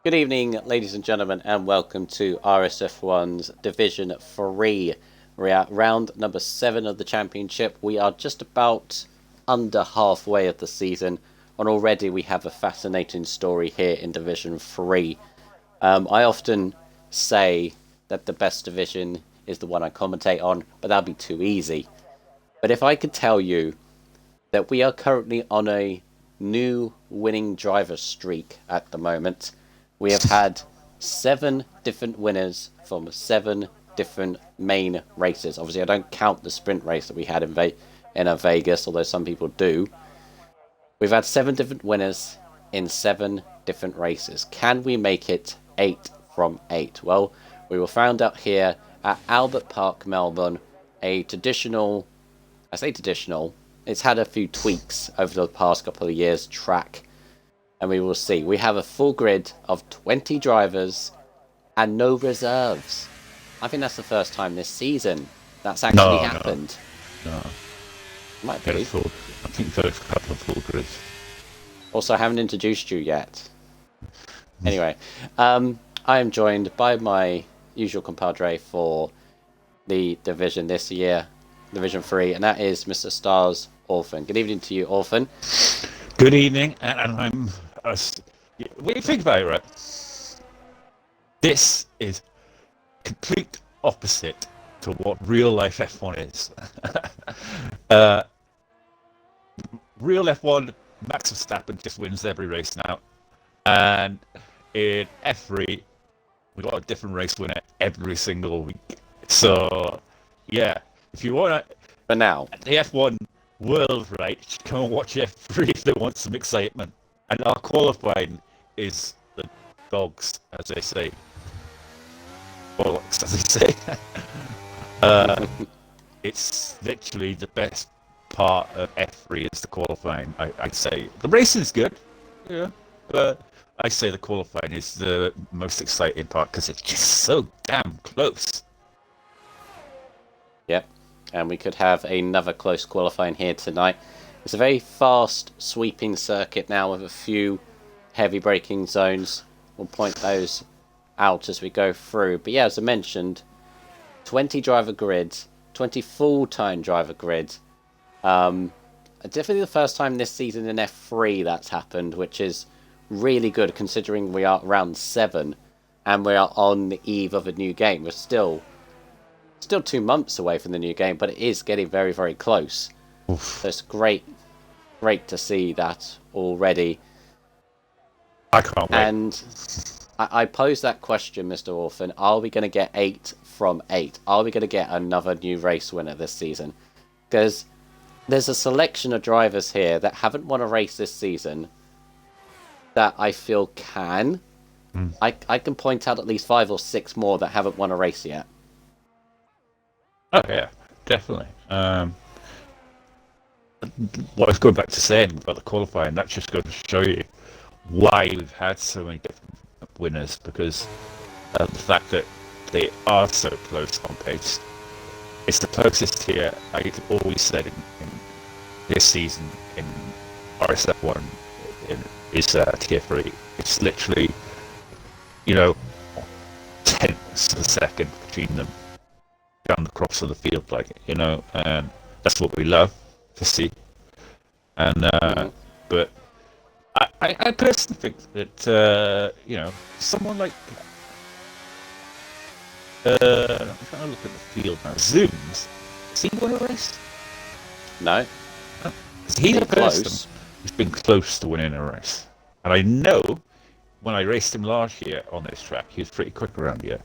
Good evening, ladies and gentlemen, and welcome to RSF1's Division 3. We're at round number 7 of the championship. We are just about under halfway of the season, and already we have a fascinating story here in Division 3. I often say that the best division is the one I commentate on, but that'd be too easy. But if I could tell you that we are currently on a new winning driver streak at the moment. We have had 7 different winners from 7 different main races. Obviously, I don't count the sprint race that we had in Vegas, although some people do. We've had 7 different winners in 7 different races. Can we make it 8 from 8? Well, we will find out here at Albert Park, Melbourne, a traditional, I say traditional, it's had a few tweaks over the past couple of years track, and we will see. We have a full grid of 20 drivers and no reserves. I think that's the first time this season that's actually happened. No. Might be. I think there's a couple of full grids. Also, I haven't introduced you yet. Anyway, I am joined by my usual compadre for the division this year, Division 3, and that is Mr. Stars Orphan. Good evening to you, Orphan. Good evening, and I'm... when you think about it, right, this is complete opposite to what real-life F1 is. Real F1, Max Verstappen just wins every race now, and in F3, we got a different race winner every single week. So, yeah, if you want to... For now. The F1 world, right, you should come and watch F3 if they want some excitement. And our qualifying is the dogs, as they say. Bollocks, as they say. It's literally the best part of F3 is the qualifying, I'd say. The racing is good, yeah, but I say the qualifying is the most exciting part because it's just so damn close. Yep, and we could have another close qualifying here tonight. It's a very fast, sweeping circuit now with a few heavy braking zones. We'll point those out as we go through. But yeah, as I mentioned, 20 driver grids, 20 full-time driver grids. Definitely the first time this season in F3 that's happened, which is really good considering we are round 7 and we are on the eve of a new game. We're still 2 months away from the new game, but it is getting very, very close. Oof. So it's great to see that already. I can't wait. And I pose that question, Mr. Orphan, are we going to get 8 from 8? Are we going to get another new race winner this season? Because there's a selection of drivers here that haven't won a race this season that I feel can. I can point out at least 5 or 6 more that haven't won a race yet. Oh yeah, definitely. What I was going back to saying about the qualifying, that's just going to show you why we've had so many different winners, because the fact that they are so close on pace. It's the closest here, I've always said in this season in RSF1 is tier 3. It's literally, tenths of a second between them down the cross of the field, and that's what we love to see. And but I personally think that someone like I'm trying to look at the field now. Zooms, has he won a race? No. He's a person who's been close to winning a race, and I know when I raced him last year on this track, he was pretty quick around here.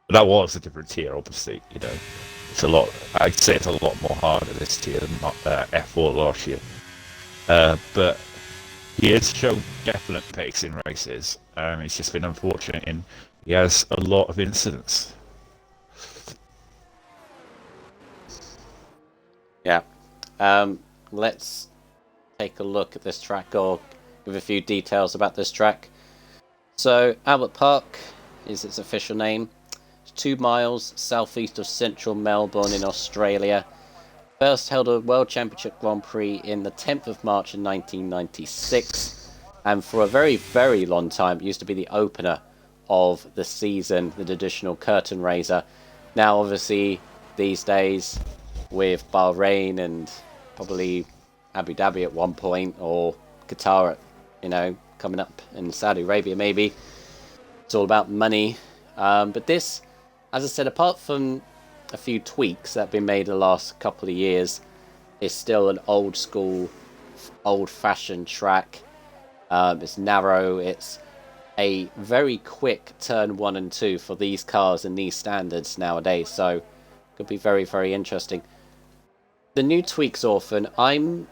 But that was a different tier, obviously. It's a lot. I'd say it's a lot more harder this tier than F4 last year. But he has shown definite pace in races. It's just been unfortunate, and he has a lot of incidents. Yeah. Let's take a look at this track, or give a few details about this track. So, Albert Park is its official name. 2 miles southeast of central Melbourne in Australia. First held a World Championship Grand Prix in the 10th of March in 1996. And for a very, very long time, it used to be the opener of the season, the traditional curtain raiser. Now, obviously, these days, with Bahrain and probably Abu Dhabi at one point, or Qatar, coming up in Saudi Arabia, maybe, it's all about money. But this, as I said, apart from a few tweaks that have been made in the last couple of years, is still an old school, old-fashioned track. It's narrow. It's a very quick turn 1 and 2 for these cars and these standards nowadays. So it could be very, very interesting. The new tweaks, Orphan, I'm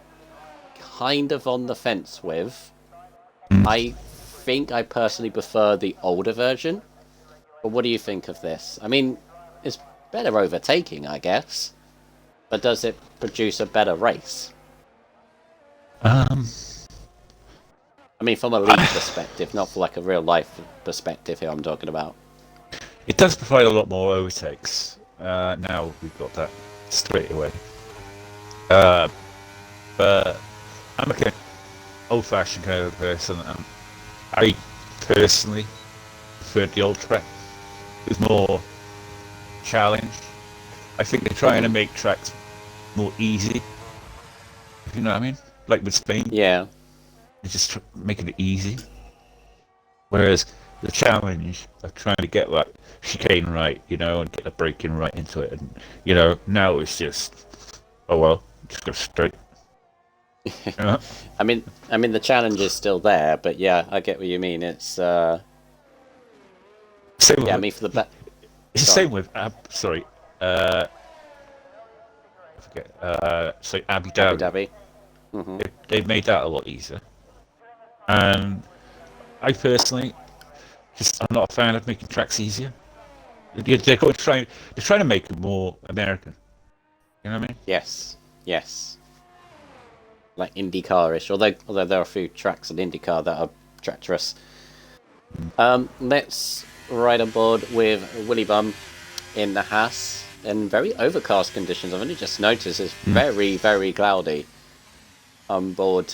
kind of on the fence with. I think I personally prefer the older version. But what do you think of this? I mean, it's better overtaking, I guess. But does it produce a better race? I mean, from a league perspective, not for like a real life perspective here I'm talking about. It does provide a lot more overtakes. Now we've got that straight away. But I'm like an old-fashioned kind of person, and I personally preferred the old track. It was more challenge. I think they're trying to make tracks more easy. If you know what I mean? Like with Spain. Yeah. They're just making it easy. Whereas the challenge of trying to get that chicane right, and get the braking right into it, and now it's just, oh well, just go straight. I mean, the challenge is still there, but yeah, I get what you mean. It's same I mean, for the it's the same with I forget. So Abu Dhabi. Mm-hmm. They've made that a lot easier. And I personally, I'm not a fan of making tracks easier. They're trying to make it more American. You know what I mean? Yes. Like IndyCar-ish, although there are a few tracks in IndyCar that are treacherous. Let's ride aboard with Willy Bum in the Haas in very overcast conditions. I've only just noticed it's very, very cloudy on board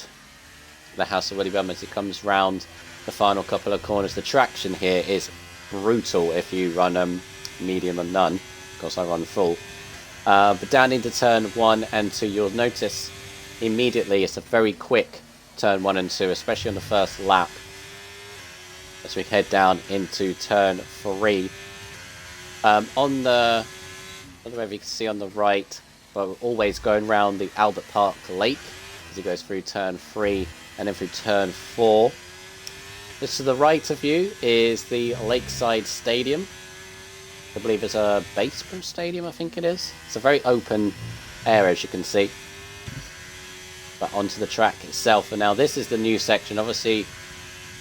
the Haas of Willy Bum as he comes round the final couple of corners. The traction here is brutal if you run medium and none. Of course, I run full. But down into turn 1 and 2, you'll notice immediately it's a very quick turn 1 and 2, especially on the first lap. As we head down into turn 3. On the, I don't know if you can see on the right, but we're always going round the Albert Park Lake as he goes through turn 3 and then through turn 4. Just to the right of you is the Lakeside Stadium. I believe it's a baseball stadium, I think it is. It's a very open area, as you can see. But onto the track itself. And now this is the new section. Obviously,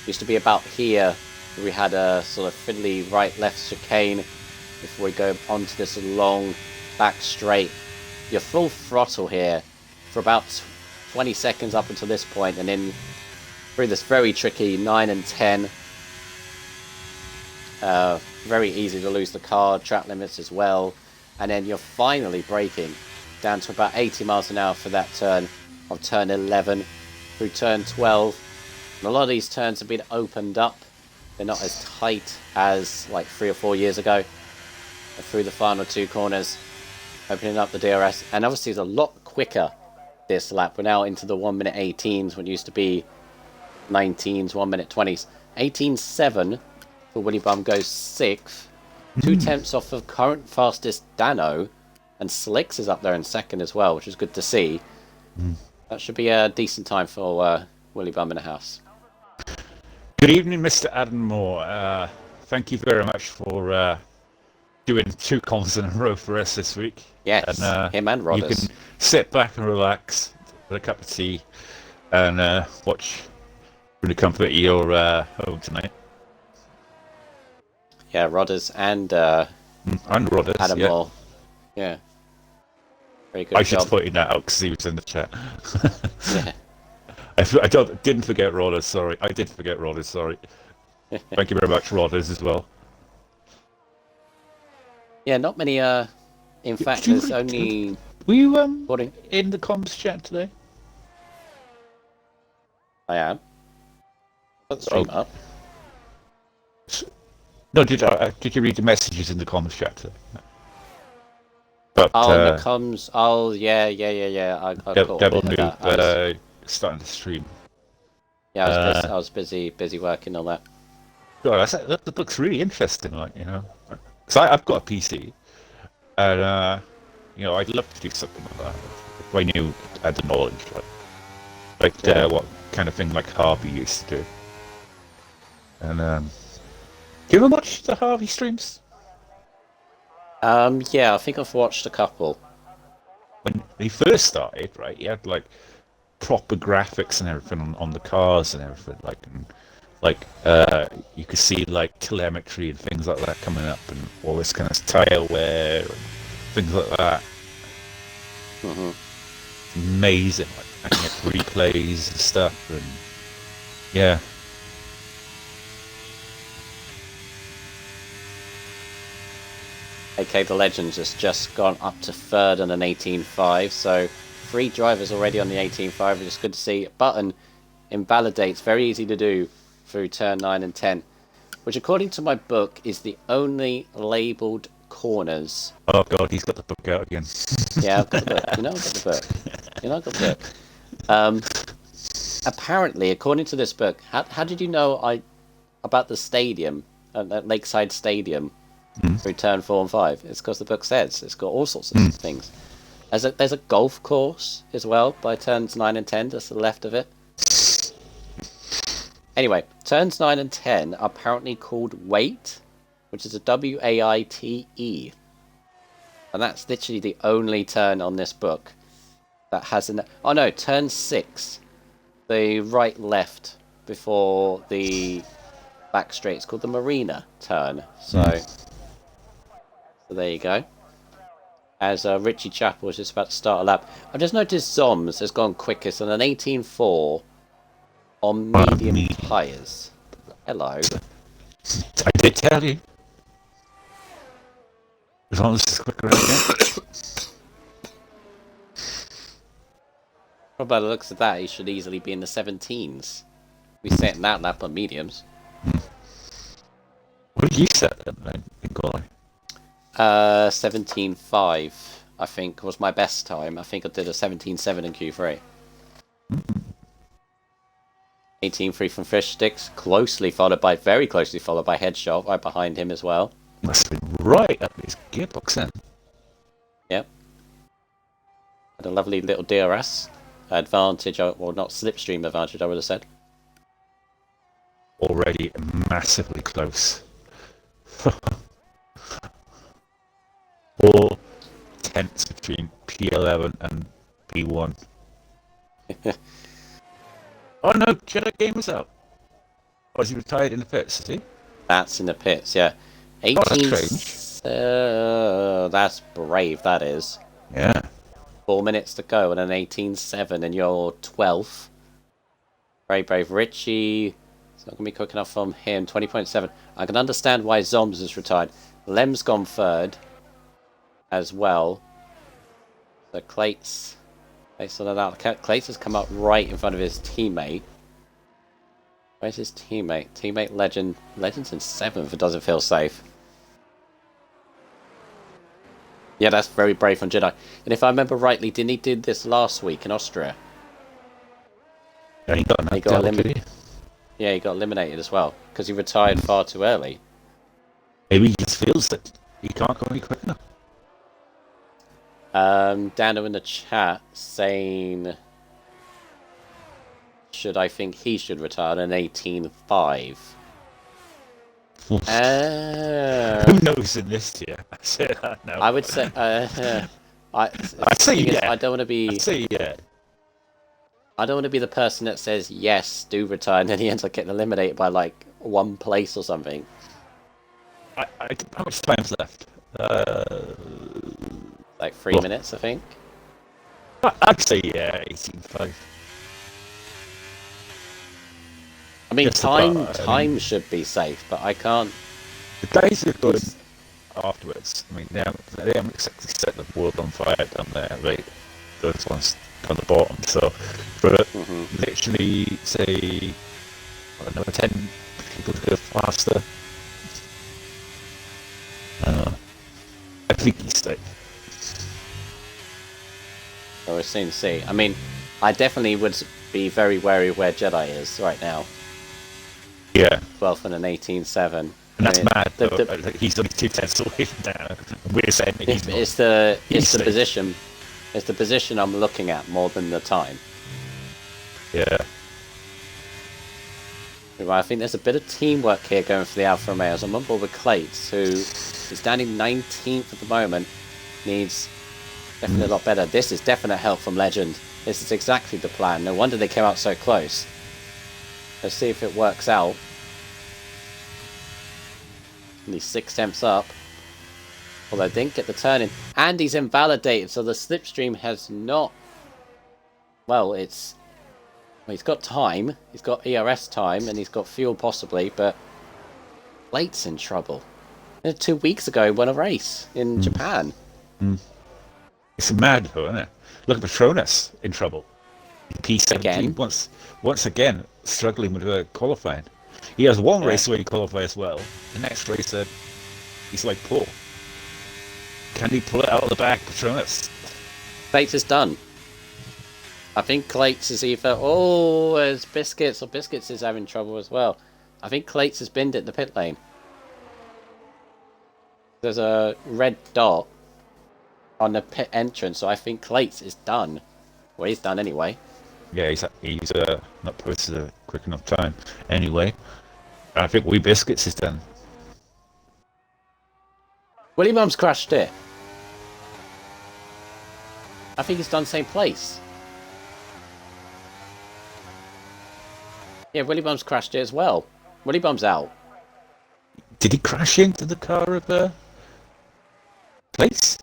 used to be about here. We had a sort of fiddly right-left chicane before we go onto this long back straight. You're full throttle here for about 20 seconds up until this point, and then through this very tricky 9 and 10. Very easy to lose the car, track limits as well. And then you're finally braking down to about 80 miles an hour for that turn of turn 11 through turn 12. And a lot of these turns have been opened up. They're not as tight as like 3 or 4 years ago. Through the final 2 corners, opening up the DRS. And obviously it's a lot quicker this lap. We're now into the 1 minute 18s when it used to be 19s, 1 minute 20s. 18.7 for Willy Bum goes 6th. 2 tenths off of current fastest Dano. And Slicks is up there in second as well, which is good to see. That should be a decent time for Willy Bum in the house. Good evening, Mr. Adam Moore. Thank you very much for doing 2 comms in a row for us this week. Yes, and, him and Rodders. You can sit back and relax with a cup of tea and watch in the comfort of your home tonight. Yeah, Rodders and Rodders, Adam yeah. Moore. Yeah. Very good I job. should point that out because he was in the chat. Yeah. I didn't forget Rodders, sorry. I did forget Rodders, sorry. Thank you very much, Rodders, as well. Yeah, not many, in fact, there's only... Were you in the comms chat today? I am. Put the stream up. No, did you read the messages in the comments chat today? But, the comms. Oh, yeah. I caught a Devil bit of Noob that. starting to stream. I was busy working on that. God, that looks really interesting. So I've got a PC, and I'd love to do something like that if I knew I had the knowledge, what kind of thing like Harvey used to do. And do you ever watch the Harvey streams? Yeah, I think I've watched a couple. When he first started, right, he had like proper graphics and everything on the cars and everything, you could see like telemetry and things like that coming up, and all this kind of tire wear and things like that. Mm-hmm. Amazing, and you had replays and stuff, and yeah. Okay, the Legends has just gone up to third on an 18.5, so 3 drivers already on the 18.5, which is good to see. Button invalidates, very easy to do through turn 9 and 10, which according to my book is the only labelled corners. Oh god, he's got the book out again. Yeah, I've got the book. I've got the book. Apparently, according to this book, how did you know about the stadium, at Lakeside Stadium? Through turn 4 and 5. It's because the book says it's got all sorts of things. There's a golf course as well by turns 9 and 10, just to the left of it. Anyway, turns 9 and 10 are apparently called Wait, which is a W-A-I-T-E. And that's literally the only turn on this book that has an... Oh no, turn 6. The right left before the back straight. It's called the Marina turn. So there you go. As Richie Chappell was just about to start a lap. I've just noticed Zoms has gone quickest on an 18.4 on medium tyres. Hello. I did tell you. As long as it's quicker again. Well, by the looks of that, he should easily be in the 17s. We set that lap on mediums. What did you set then in quali? 17.5, I think, was my best time. I think I did a 17.7 in Q3. 18.3 from Fish Sticks, very closely followed by Headshot, right behind him as well. Must have been right at his gearbox then. Yep. Had a lovely little DRS advantage, or not slipstream advantage, I would have said. Already massively close. 4 tenths between P11 and P1. Oh no, Jedi Game was out. Oh, is he retired in the pits, is he? That's in the pits, yeah. 18. Oh, that's strange. That's brave, that is. Yeah. 4 minutes to go and an 18.7 and you're 12th. Very brave. Richie, it's not going to be quick enough from him. 20.7. I can understand why Zoms is retired. Lem's gone third as well. So Clates has come up right in front of his teammate. Where's his teammate? Teammate Legend. Legend's in 7th. It doesn't feel safe. Yeah, that's very brave from Jedi. And if I remember rightly, didn't he do this last week in Austria? Yeah, he got eliminated. Yeah, he got eliminated as well because he retired far too early. Maybe he just feels that he can't go any quick enough. Dano in the chat saying, should I think he should retire an 18.5? Who knows in this year? I would say, I'd say yeah. I don't want to be. I'd say yeah. I don't want to be the person that says yes, do retire, and then he ends up getting eliminated by like 1 place or something. How much time's left? Like 3 minutes, I think. I'd say yeah, 18.5. I mean, time should be safe, but I can't. The guys who are going afterwards, I mean, they haven't exactly set the world on fire down there, right? Those ones on the bottom. So, for literally, say, Another 10 people to go faster. I think he's safe. Well, we'll soon see. I mean, I definitely would be very wary of where Jedi is right now. Yeah. 12th and an 18.7. And that's mad, though. He's only 2/10 away from down. We're saying that he's not. It's the safe. position. It's the position I'm looking at more than the time. Yeah. I think there's a bit of teamwork here going for the Alfa Romeos. I'm on board with Clates, who is standing 19th at the moment. Needs definitely a lot better. This is definite help from Legend. This is exactly the plan. No wonder they came out so close. Let's see if it works out. And he's 6 tenths up. Although didn't get the turn in. And he's invalidated, so the slipstream has not... Well, it's... Well, he's got time. He's got ERS time, and he's got fuel possibly, but... Blate's in trouble. 2 weeks ago, he won a race in Japan. It's mad, though, isn't it? Look at Petronas in trouble. P17 Again? Once again, struggling with qualifying. He has one race where he qualifies as well. The next race, he's like poor. Can he pull it out of the bag, Petronas? Clates is done. I think Clates is either... Oh, it's Biscuits, or Biscuits is having trouble as well. I think Clates has binned it in the pit lane. There's a red dot on the pit entrance, so I think Clates is done. Well, he's done anyway. Yeah, he's not posted a quick enough time. Anyway, I think Wee Biscuits is done. Willie Mum's crashed it. I think he's done same place. Yeah, Willie Bum's crashed it as well. Willie Bum's out. Did he crash into the car of place?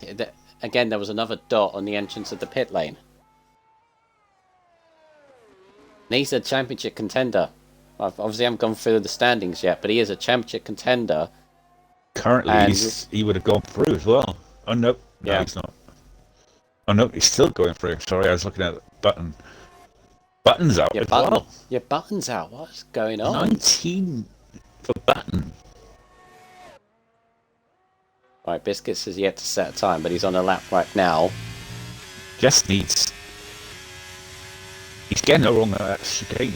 Again, there was another dot on the entrance of the pit lane. And he's a championship contender. Obviously, I haven't gone through the standings yet, but he is a championship contender. Currently, he would have gone through as well. Oh, no. No, he's not. Oh, no, he's still going through. Sorry, I was looking at the button. Button's out as well. Your button's out. What's going on? 19 for Button. Right, Biscuits has yet to set a time, but he's on a lap right now. Just needs... He's getting it wrong at chicane.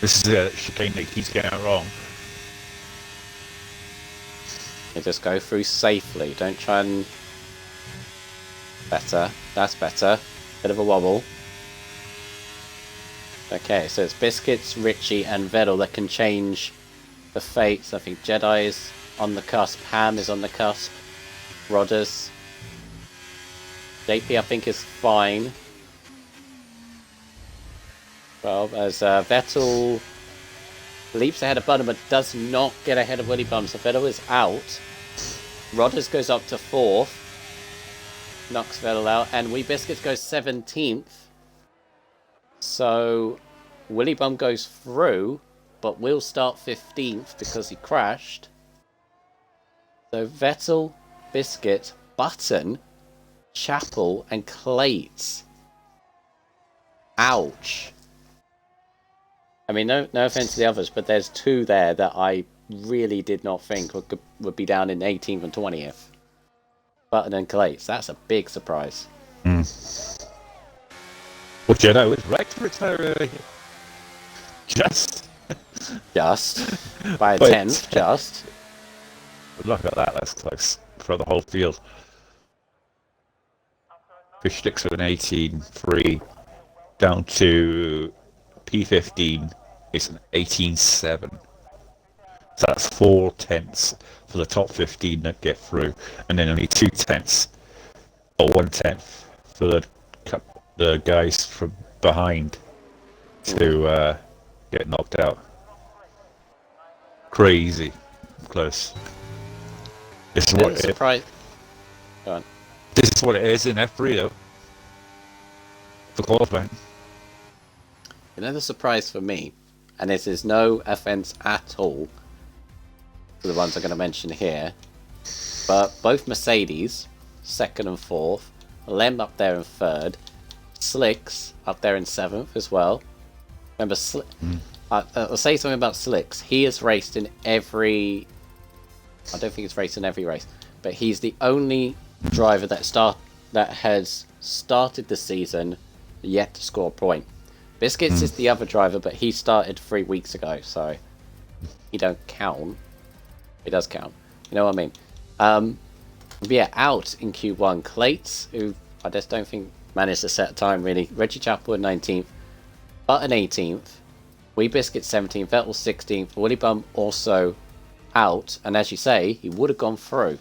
This is a chicane that he's getting it wrong. You just go through safely. Don't try and... Better. That's better. Bit of a wobble. Okay, so it's Biscuits, Richie, and Vettel that can change the fates. I think Jedi is on the cusp. Ham is on the cusp. Rodders. JP, I think, is fine. Well, as Vettel leaps ahead of Button, but does not get ahead of Willie Bum. So Vettel is out. Rodders goes up to 4th. Knocks Vettel out. And Wee Biscuits goes 17th. So Willie Bum goes through, but will start 15th because he crashed. So Vettel, Biscuit, Button, Chapel, and Clates. Ouch. I mean, no offense to the others, but there's 2 there that I really did not think would be down in 18th and 20th. Button and Clates. That's a big surprise. Well, Jedi was right to retire just by a 10th, just. Look at that, that's close for the whole field. Fish sticks with an 18.3 down to P15. It's an 18.7. So that's 4 tenths for the top 15 that get through, and then only 2 tenths or 1 tenth for the guys from behind to get knocked out. Crazy close. This is what it is. Go on. This is what it is in F3 though. For qualifying. You know the surprise for me, and this is no offense at all to the ones I'm going to mention here, but both Mercedes, 2nd and 4th, Lem up there in 3rd, Slicks up there in 7th as well. Remember, I'll say something about Slicks. He has raced in every... I don't think he's raced in every race, but he's the only driver that has started the season yet to score a point. Biscuits is the other driver, but he started 3 weeks ago, so he don't count. It does count. You know what I mean? Yeah, out in Q1, Clates, who I just don't think managed to set a time really. Reggie Chappell in 19th, Button 18th, Wee Biscuit 17th, Vettel 16th, Woody Bum also out, and as you say, he would have gone through.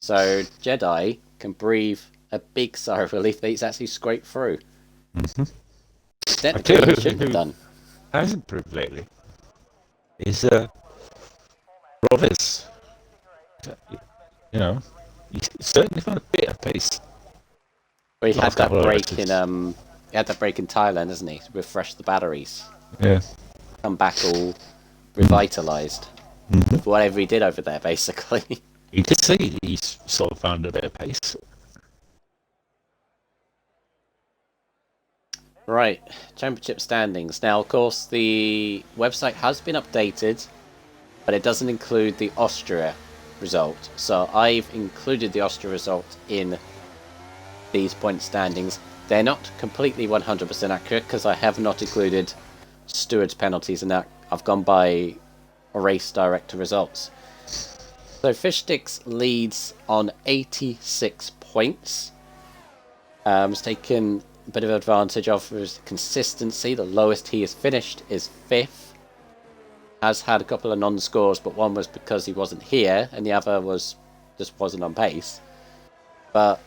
So Jedi can breathe a big sigh of relief that he's actually scraped through. Technically, he shouldn't have done. Hasn't proved lately. Is Rovis. You know, he's certainly found a bit of pace. But he had that break in he had that break in Thailand, hasn't he? To refresh the batteries. Yeah. Come back all revitalised with whatever he did over there, basically. He did say he's sort of found a bit of pace. Right, championship standings. Now, of course, the website has been updated, but it doesn't include the Austria result. So I've included the Austria result in these point standings. They're not completely 100% accurate because I have not included stewards' penalties in that. I've gone by race director results. So Fishsticks leads on 86 points. Has taken a bit of advantage of his consistency. The lowest he has finished is 5th. Has had a couple of non-scores, but one was because he wasn't here, and the other was just wasn't on pace. But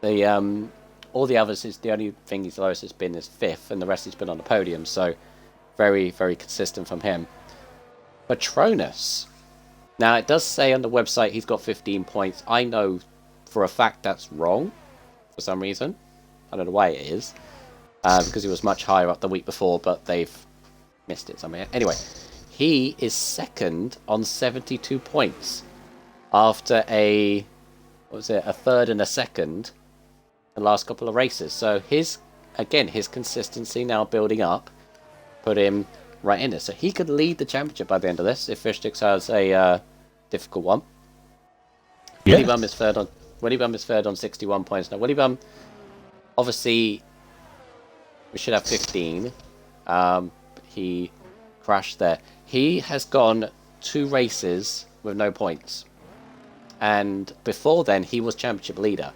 the all the others, is the only thing he's lowest has been is 5th, and the rest has been on the podium. So very, very consistent from him. Patronus. Now it does say on the website he's got 15 points. I know for a fact that's wrong for some reason. I don't know why it is, because he was much higher up the week before, but they've missed it somewhere. Anyway, he is second on 72 points after a third and a second the last couple of races. So his consistency now building up put him right in there. So he could lead the championship by the end of this if Fishsticks has a difficult one. Yeah. Willy Bum is third on 61 points. Now Willy Bum, obviously, we should have 15. He crashed there. He has gone 2 races with no points. And before then, he was championship leader.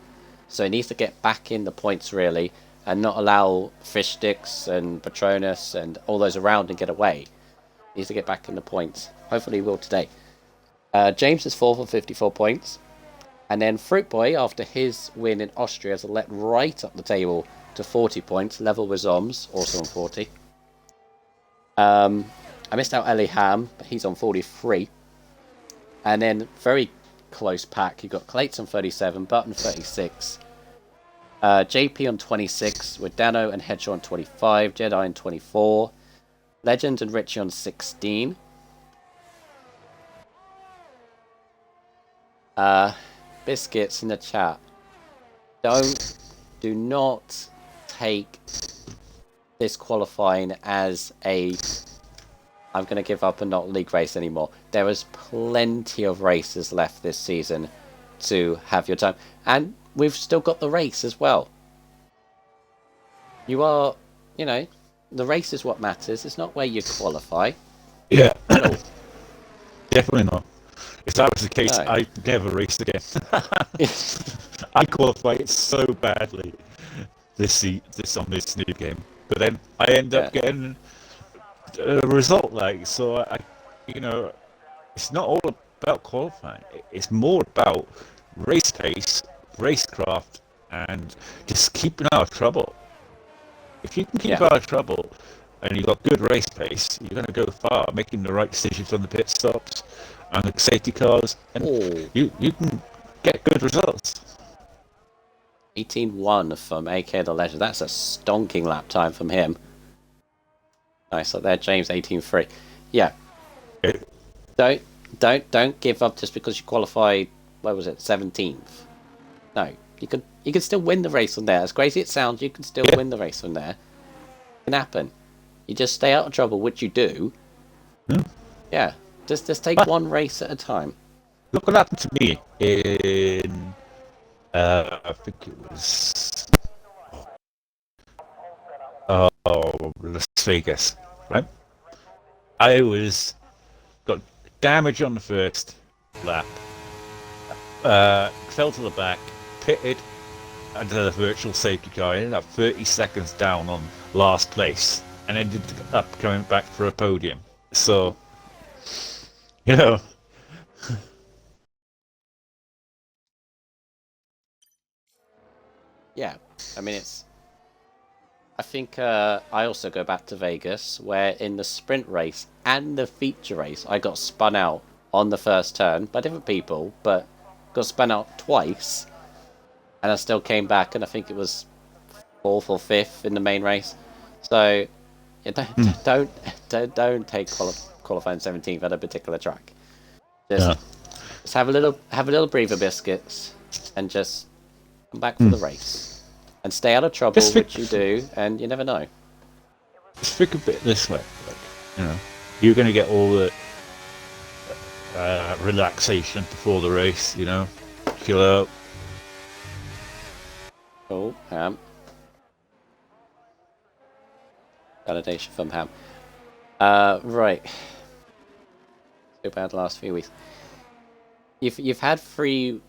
So he needs to get back in the points, really, and not allow Fishsticks and Patronus and all those around and get away. He needs to get back in the points. Hopefully he will today. James is 4th on 54 points. And then Fruit Boy, after his win in Austria, has leapt right up the table to 40 points, level with Zoms, also on 40. I missed out Ellie Ham, but he's on 43. And then very close pack, you got Clates on 37, Button 36, JP on 26, with Dano and Headshaw on 25, Jedi on 24, Legend and Richie on 16. Biscuits in the chat. Do not take this qualifying as a I'm going to give up and not league race anymore. There is plenty of races left this season to have your time. And we've still got the race as well. You are, the race is what matters. It's not where you qualify. Yeah. Definitely not. If that was the case, no. I'd never race again. I qualified so badly this on this new game. But then I end up getting a result so it's not all about qualifying. It's more about race pace, racecraft, and just keeping out of trouble. If you can keep out of trouble and you've got good race pace, you're going to go far, making the right decisions on the pit stops and the safety cars, and you can get good results. 18-1 from AK the Legend. That's a stonking lap time from him. Nice up there, James. 18-3. Yeah. Don't give up just because you qualified. What was it? 17th. No, you can still win the race from there. As crazy as it sounds, you can still win the race from there. It can happen. You just stay out of trouble, which you do. Yeah. Yeah, just take one race at a time. Look what happened to me in, I think it was, Las Vegas, right? I got damage on the first lap, fell to the back, pitted under the virtual safety car, ended up 30 seconds down on last place, and ended up coming back for a podium. So, you know. Yeah, I mean I think I also go back to Vegas, where in the sprint race and the feature race, I got spun out on the first turn by different people, but got spun out twice, and I still came back, and I think it was 4th or 5th in the main race. So yeah, don't take qualifying 17th at a particular track. Just have a little breather biscuits, and just come back for the race. And stay out of trouble, which you do, and you never know. Just think a bit this way. Like, you're going to get all the relaxation before the race, chill out. Oh, Ham. Validation from Ham. Right. So bad last few weeks. You've had 3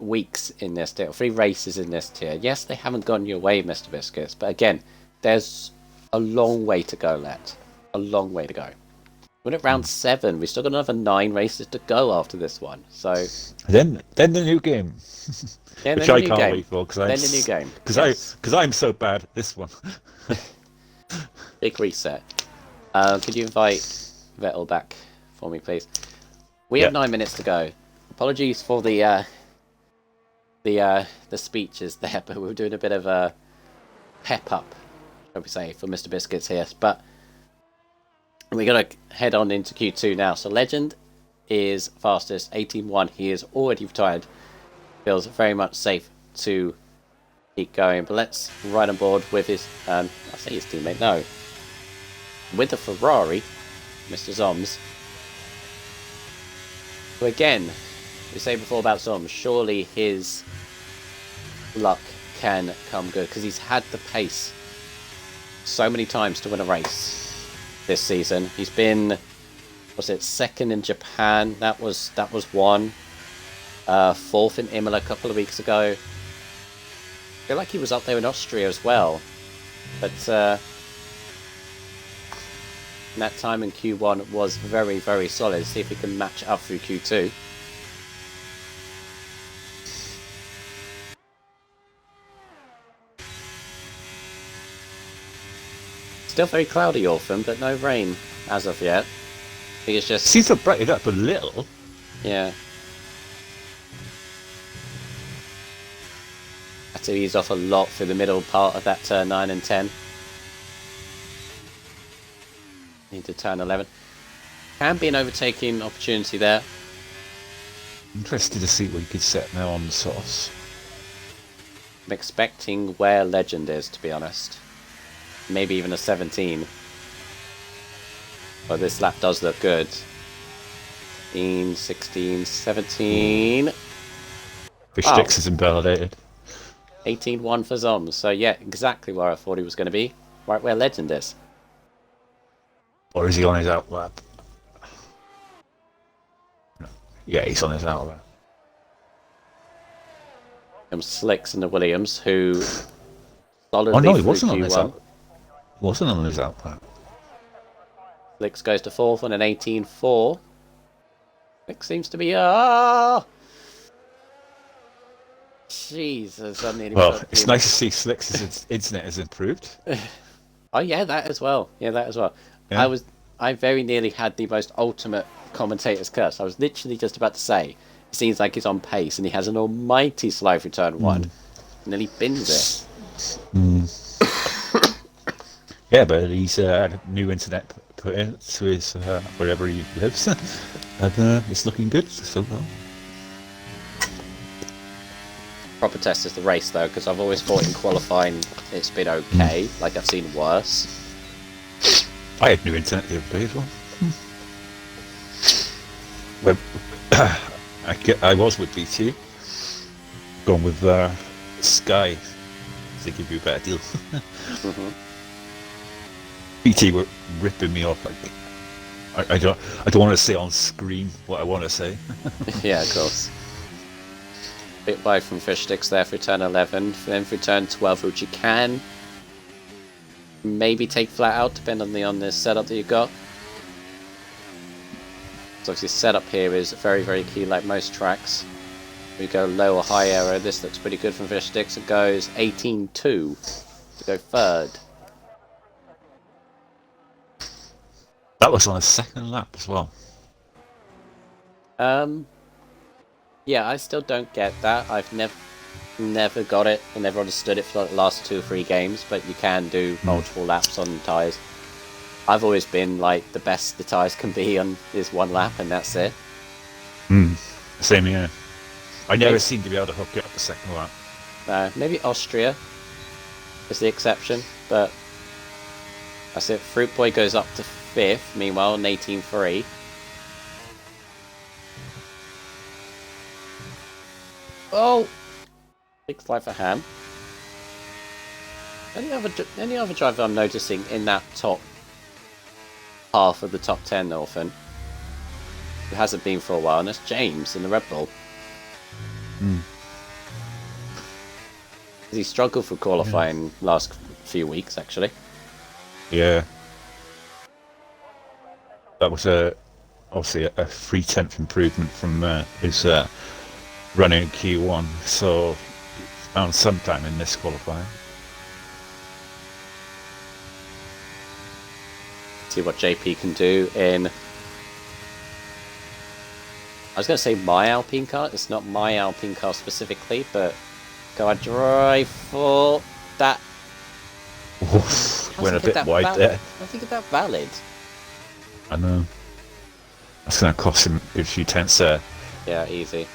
weeks in this tier, 3 races in this tier. Yes, they haven't gone your way, Mr. Biscuits, but again, there's a long way to go, Let. A long way to go. We're at round 7. We've still got another 9 races to go after this one. So then the new game, which I can't wait for, then the new game, because I'm so bad at this one. Big reset. Could you invite Vettel back for me, please? We have 9 minutes to go. Apologies for the speeches there, but we were doing a bit of a pep up, shall we say, for Mr. Biscuits here. But we're going to head on into Q2 now. So Legend is fastest, 18-1. He is already retired. Feels very much safe to keep going. But let's ride on board with his, I say his teammate, no. With the Ferrari, Mr. Zoms. So again, we say before about Zoms, surely his luck can come good, because he's had the pace so many times to win a race this season. He's been, was it 2nd in Japan? That was 1. 4th in Imola a couple of weeks ago. I feel like he was up there in Austria as well, but that time in Q1 was very, very solid. See if we can match up through Q2. Still very cloudy, Orphan, but no rain as of yet. I think it's just... Seems to brighten it up a little. Yeah. Had to ease off a lot through the middle part of that turn 9 and 10. Into turn 11. Can be an overtaking opportunity there. Interested to see what you could set now on the sauce. I'm expecting where Legend is, to be honest. Maybe even a 17. But this lap does look good. 15, 16, 17. Fish sticks is invalidated. 18-1 for Zoms. So yeah, exactly where I thought he was going to be. Right where Legend is. Or is he on his out lap? No. Yeah, he's on his out lap. Slicks and the Williams, who solidly oh no, he wasn't on his Q1. out. Wasn't on his out lap. Slicks goes to 4th on an 18-4. Slicks seems to be Jesus, I nearly well, it's nice to see Slicks' internet has improved. Oh yeah, that as well. Yeah. I very nearly had the most ultimate commentator's curse. I was literally just about to say, it seems like he's on pace and he has an almighty slide through turn 1. And then he bins it. Yeah, but he's had new internet put into his wherever he lives, and it's looking good so far. proper test is the race, though, because I've always thought in qualifying it's been okay. Like, I've seen worse. I had new internet the other day as well. I was with BT. Gone with Sky. They give you a better deal. BT were ripping me off. Like, I don't want to say on screen what I want to say. Yeah, of course. Bit wide from fish sticks there for turn 11. Then for turn 12, which you can maybe take flat out, depending on the setup that you've got. So obviously setup here is very, very key, like most tracks. We go low or high aero. This looks pretty good from fish sticks. It goes 18-2 to go third. That was on a second lap as well. Yeah, I still don't get that. I've never got it. I never understood it for like the last 2 or 3 games, but you can do multiple laps on tyres. I've always been like the best the tyres can be on is 1 lap and that's it. Same here. I never seem to be able to hook it up the second lap. Maybe Austria is the exception, but that's it. Fruit Boy goes up to 5th, meanwhile, on 18-3. Oh! Big slide for Ham. Any other driver I'm noticing in that top half of the top 10 often, who hasn't been for a while, and that's James in the Red Bull. He struggled for qualifying last few weeks, actually. Yeah. That was obviously a 3/10 improvement from his running in Q1, so found some time in this qualifying. See what JP can do in... I was going to say my Alpine car. It's not my Alpine car specifically, but go and drive for that. Oof, went a bit wide there. I think it's that valid. I know. That's going to cost him a few tenths there. Yeah, easy.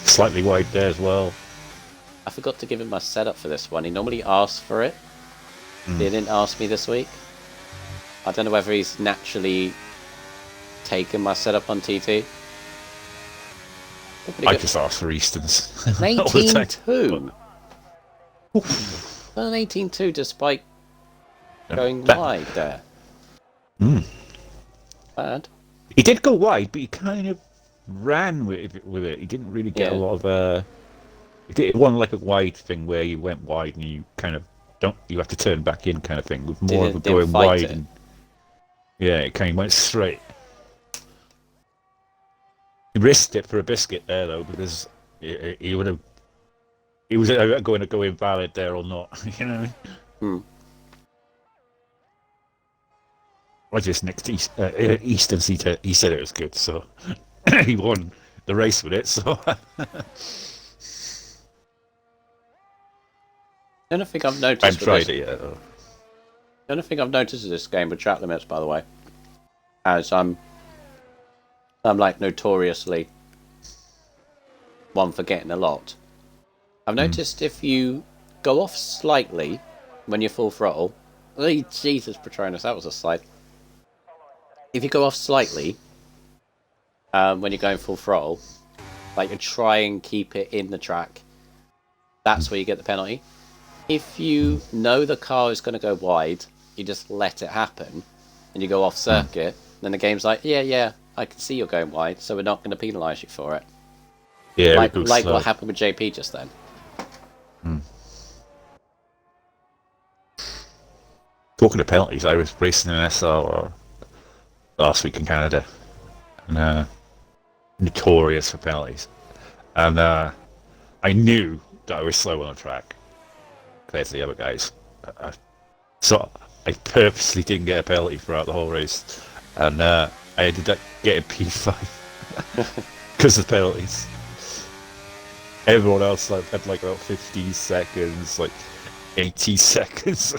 Slightly wide there as well. I forgot to give him my setup for this one. He normally asks for it. He didn't ask me this week. I don't know whether he's naturally taken my setup on TT. I just asked for Easton's. 18-2. An 18-2 despite going wide there. Bad. He did go wide, but he kind of ran with it. He didn't really get a lot of... It wasn't like a wide thing where you went wide and you kind of you have to turn back in kind of thing. It was more of a going wide. And, yeah, it kind of went straight. He risked it for a biscuit there, though, because he would have... He was going to go invalid there or not, you know? I just nicked Easton's. He said it was good, so he won the race with it, so... The only thing I've noticed... I've tried it yet, though. The only thing I've noticed in this game with track limits, by the way, as I'm like notoriously one for getting a lot. I've noticed if you go off slightly when you're full throttle... Oh, Jesus, Patronus, that was a slide. If you go off slightly when you're going full throttle, like you try and keep it in the track, that's where you get the penalty. If you know the car is going to go wide, you just let it happen, and you go off circuit, then the game's like, yeah, I can see you're going wide, so we're not going to penalise you for it. Yeah, like what happened with JP just then. Talking of penalties, I was racing an SR last week in Canada, and notorious for penalties, and I knew that I was slow on the track compared to the other guys, so I purposely didn't get a penalty throughout the whole race, and I ended up getting P5 because of penalties. Everyone else had like about 50 seconds, like 80 seconds,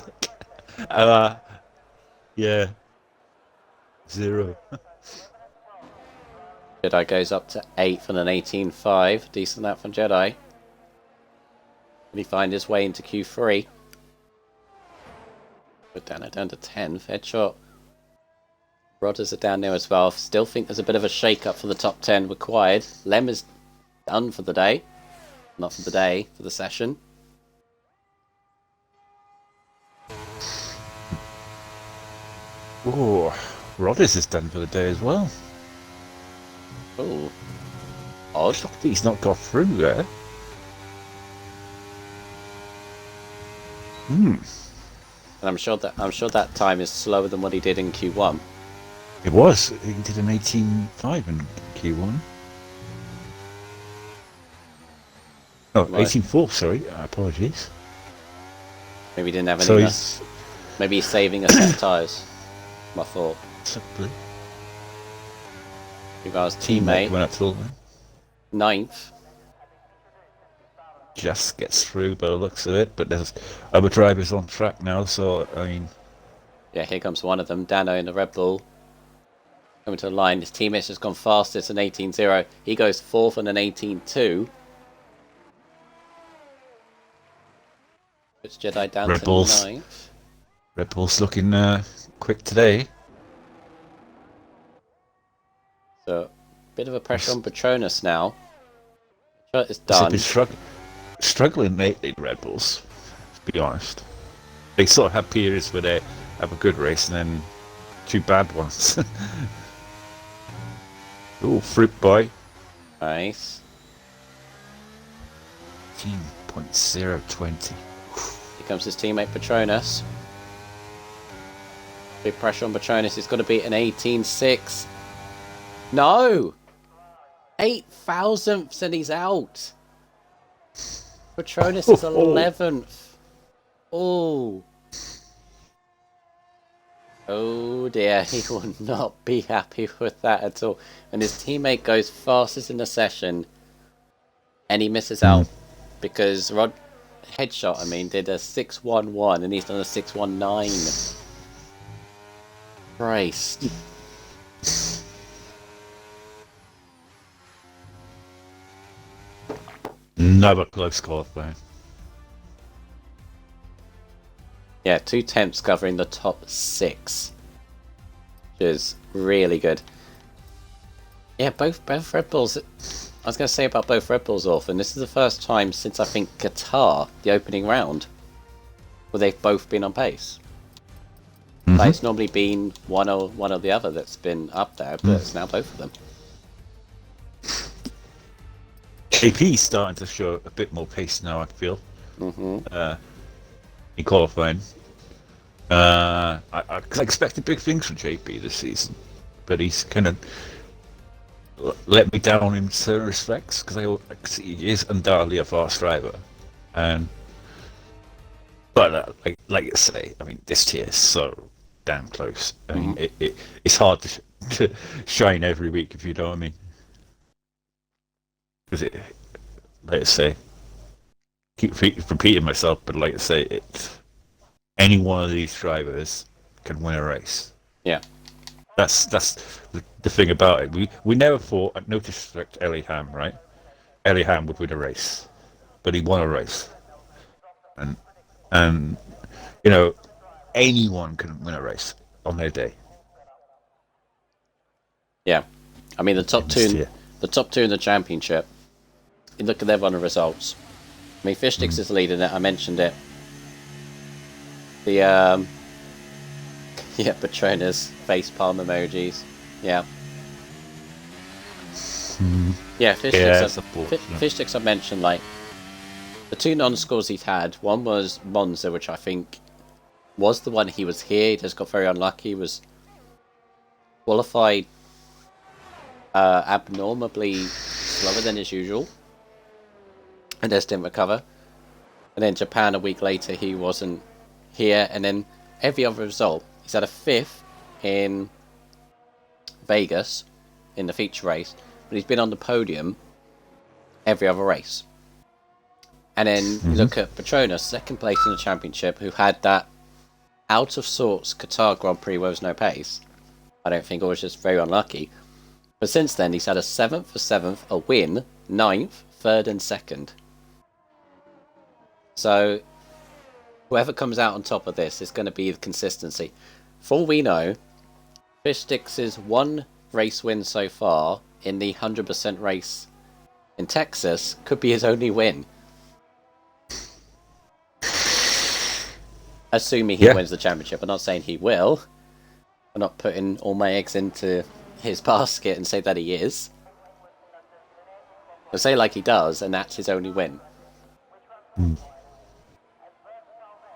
and yeah, 0. Jedi goes up to 8th and an 18.5. Decent that from Jedi. Will he find his way into Q3? Put down to 10th. Headshot. Rodders are down there as well. Still think there's a bit of a shake-up for the top 10 required. Lem is done for the day. Not for the day, for the session. Oh, Rodders is done for the day as well. Oh, odd. He's not got through there. And I'm sure that time is slower than what he did in Q1. It was. He did an 18.5 in Q1. Oh, Right. 18.4, sorry. Apologies. Maybe he didn't have So any. he's... Maybe he's saving a set of tyres. My thought. Simply. Ugar's teammate, went up till then. 9th. Just gets through by the looks of it, but there's other drivers on track now, so, I mean... Yeah, here comes one of them. Dano in the Red Bull. Coming to the line. His teammate's just gone fastest, an 18.0. He goes 4th and an 18.2. Puts Jedi down Red to Bulls. 9th. Red Bull's looking quick today. So, bit of a pressure on Patronus now. Shot is done. They've been struggling lately, the Red Bulls, to be honest. They sort of have periods where they have a good race and then two bad ones. Ooh, Fruit Boy. Nice. 18.020. Here comes his teammate Patronus. Big pressure on Patronus. He's got to beat an 18.6. No! 8 thousandths and he's out. Patronus is 11th. Oh. Oh dear, he will not be happy with that at all. And his teammate goes fastest in the session and he misses out because Headshot, did a 6.11 and he's done a 6.19. Christ. Another close qualifying. Yeah, 2 temps covering the top 6. Which is really good. Yeah, both Red Bulls. I was going to say about both Red Bulls, Orphan. This is the first time since I think Qatar, the opening round, where they've both been on pace. Like, it's normally been one or the other that's been up there, but it's now both of them. KP's starting to show a bit more pace now, I feel. In qualifying. I expected big things from JP this season, but he's kind of let me down in certain respects because he is undoubtedly a fast driver, but like you say, this tier is so damn close. It's hard to shine every week, if you know what I mean. Because like I say, keep repeating myself, but like I say, any one of these drivers can win a race. Yeah. That's the thing about it. We never thought, no disrespect to Ellie Ham, right? Ellie Ham would win a race, but he won a race, and anyone can win a race on their day. Yeah, the top two in the championship. You look at their run of results. Fishtix is leading it. I mentioned it. The Patronus facepalm emojis. Yeah. Yeah, Fishtix I mentioned, the 2 non-scores he's had. One was Monza, which I think was the one he was here. He just got very unlucky. He was qualified abnormally slower than his usual. And just didn't recover. And then Japan a week later, he wasn't here. And then every other result, he's had a 5th in Vegas in the feature race, but he's been on the podium every other race. And then you look at Patronus, 2nd place in the championship, who had that out of sorts Qatar Grand Prix where there was no pace. I don't think it was just very unlucky. But since then, he's had a 7th, a 7th, a win, 9th, 3rd, and 2nd. So, whoever comes out on top of this is going to be the consistency. For all we know, Fish Sticks' one race win so far in the 100% race in Texas could be his only win. Assuming he wins the championship. I'm not saying he will. I'm not putting all my eggs into his basket and say that he is. I'll say like he does, and that's his only win.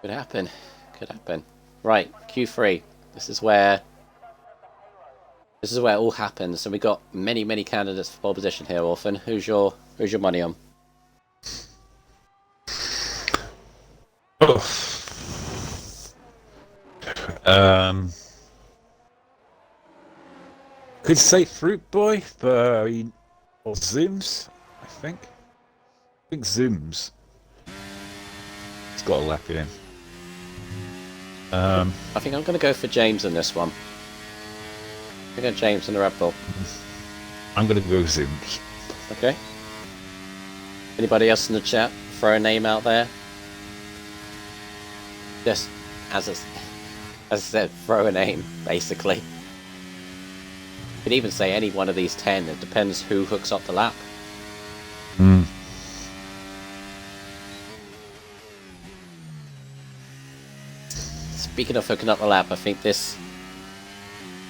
Could happen. Could happen. Right, Q3. This is where it all happens. So we got many candidates for pole position here, Orphan. Who's your money on? Could say Fruit Boy, but or Zooms, I think. I think Zooms. It's got a lap in him. I think I'm going to go for James in this one. I'm going to go James in the Red Bull. I'm going to go Zooms. Okay. Anybody else in the chat? Throw a name out there. Just as I said, throw a name, basically. You could even say any one of these 10. It depends who hooks up the lap. Speaking of hooking up the lap, I think this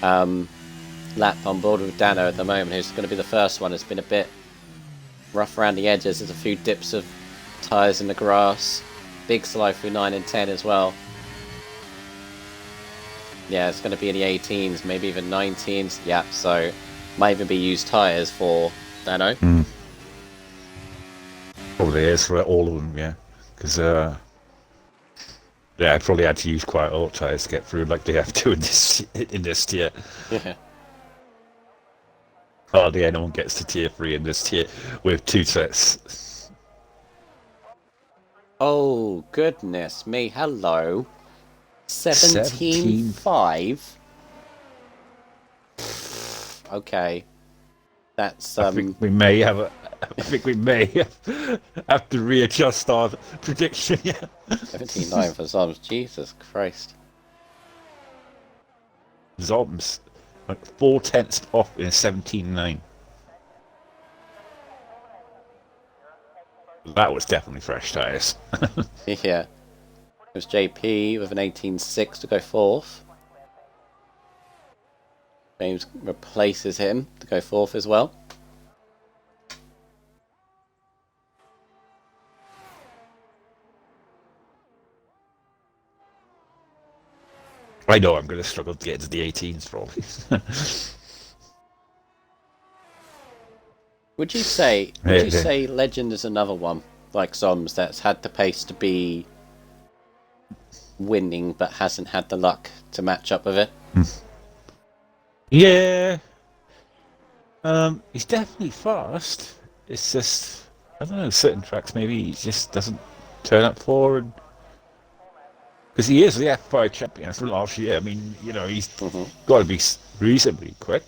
lap on board with Dano at the moment, who's going to be the first one, has been a bit rough around the edges. There's a few dips of tyres in the grass. Big slide through 9 and 10 as well. Yeah, it's going to be in the 18s, maybe even 19s. Yeah, so might even be used tyres for Dano. Probably is for all of them, yeah. Because, I probably had to use quite old tyres to get through like they have to in this tier. Yeah. Hardly anyone gets to tier 3 in this tier with 2 sets. Oh, goodness me. Hello. 17.5. Okay. That's I think we may have to readjust our prediction. Yeah. 17.9 for Zoms. Jesus Christ. Zoms, like 4/10 off in 17.9. That was definitely fresh tyres. Yeah. It was JP with an 18.6 to go 4th. James replaces him to go 4th as well. I know I'm going to struggle to get into the 18s probably. Would you say Legend is another one like Zoms that's had the pace to be winning but hasn't had the luck to match up with it? Yeah. He's definitely fast. It's just, I don't know, certain tracks maybe he just doesn't turn up for. Because he is the F5 champion from last year. I mean, you know, he's got to be reasonably quick.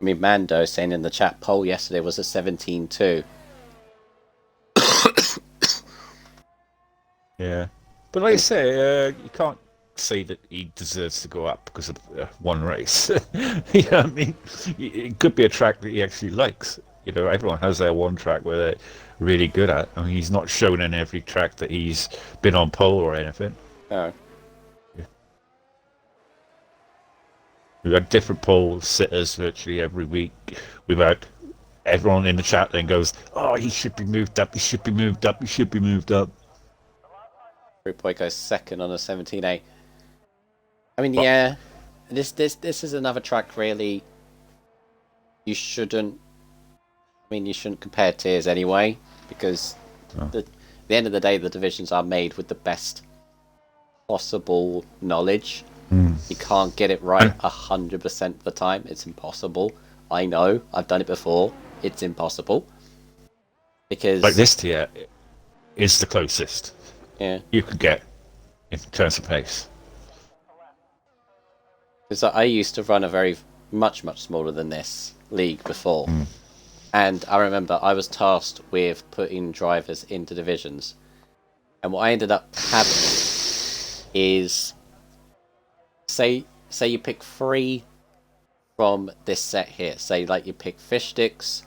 I mean, Mando saying in the chat poll yesterday was a 17.2. Yeah. But like I say, you can't say that he deserves to go up because of one race. You know what I mean? It could be a track that he actually likes. You know, everyone has their one track where they're really good at. I mean, he's not shown in every track that he's been on pole or anything. Oh. Yeah. We've had different pole sitters virtually every week. We've had everyone in the chat then goes, oh, he should be moved up, he should be moved up, he should be moved up. Fruit Boy goes second on a 17.8. I mean, yeah, this is another track really you shouldn't compare tiers anyway, because at the end of the day the divisions are made with the best possible knowledge. You can't get it right 100% of the time. It's impossible. I know, I've done it before. It's impossible. Because like this tier is the closest you could get in terms of pace. Because I used to run a very much smaller than this league before, Mm. and I remember I was tasked with putting drivers into divisions, and what I ended up having is say you pick 3 from this set here. Say like you pick Fish Sticks,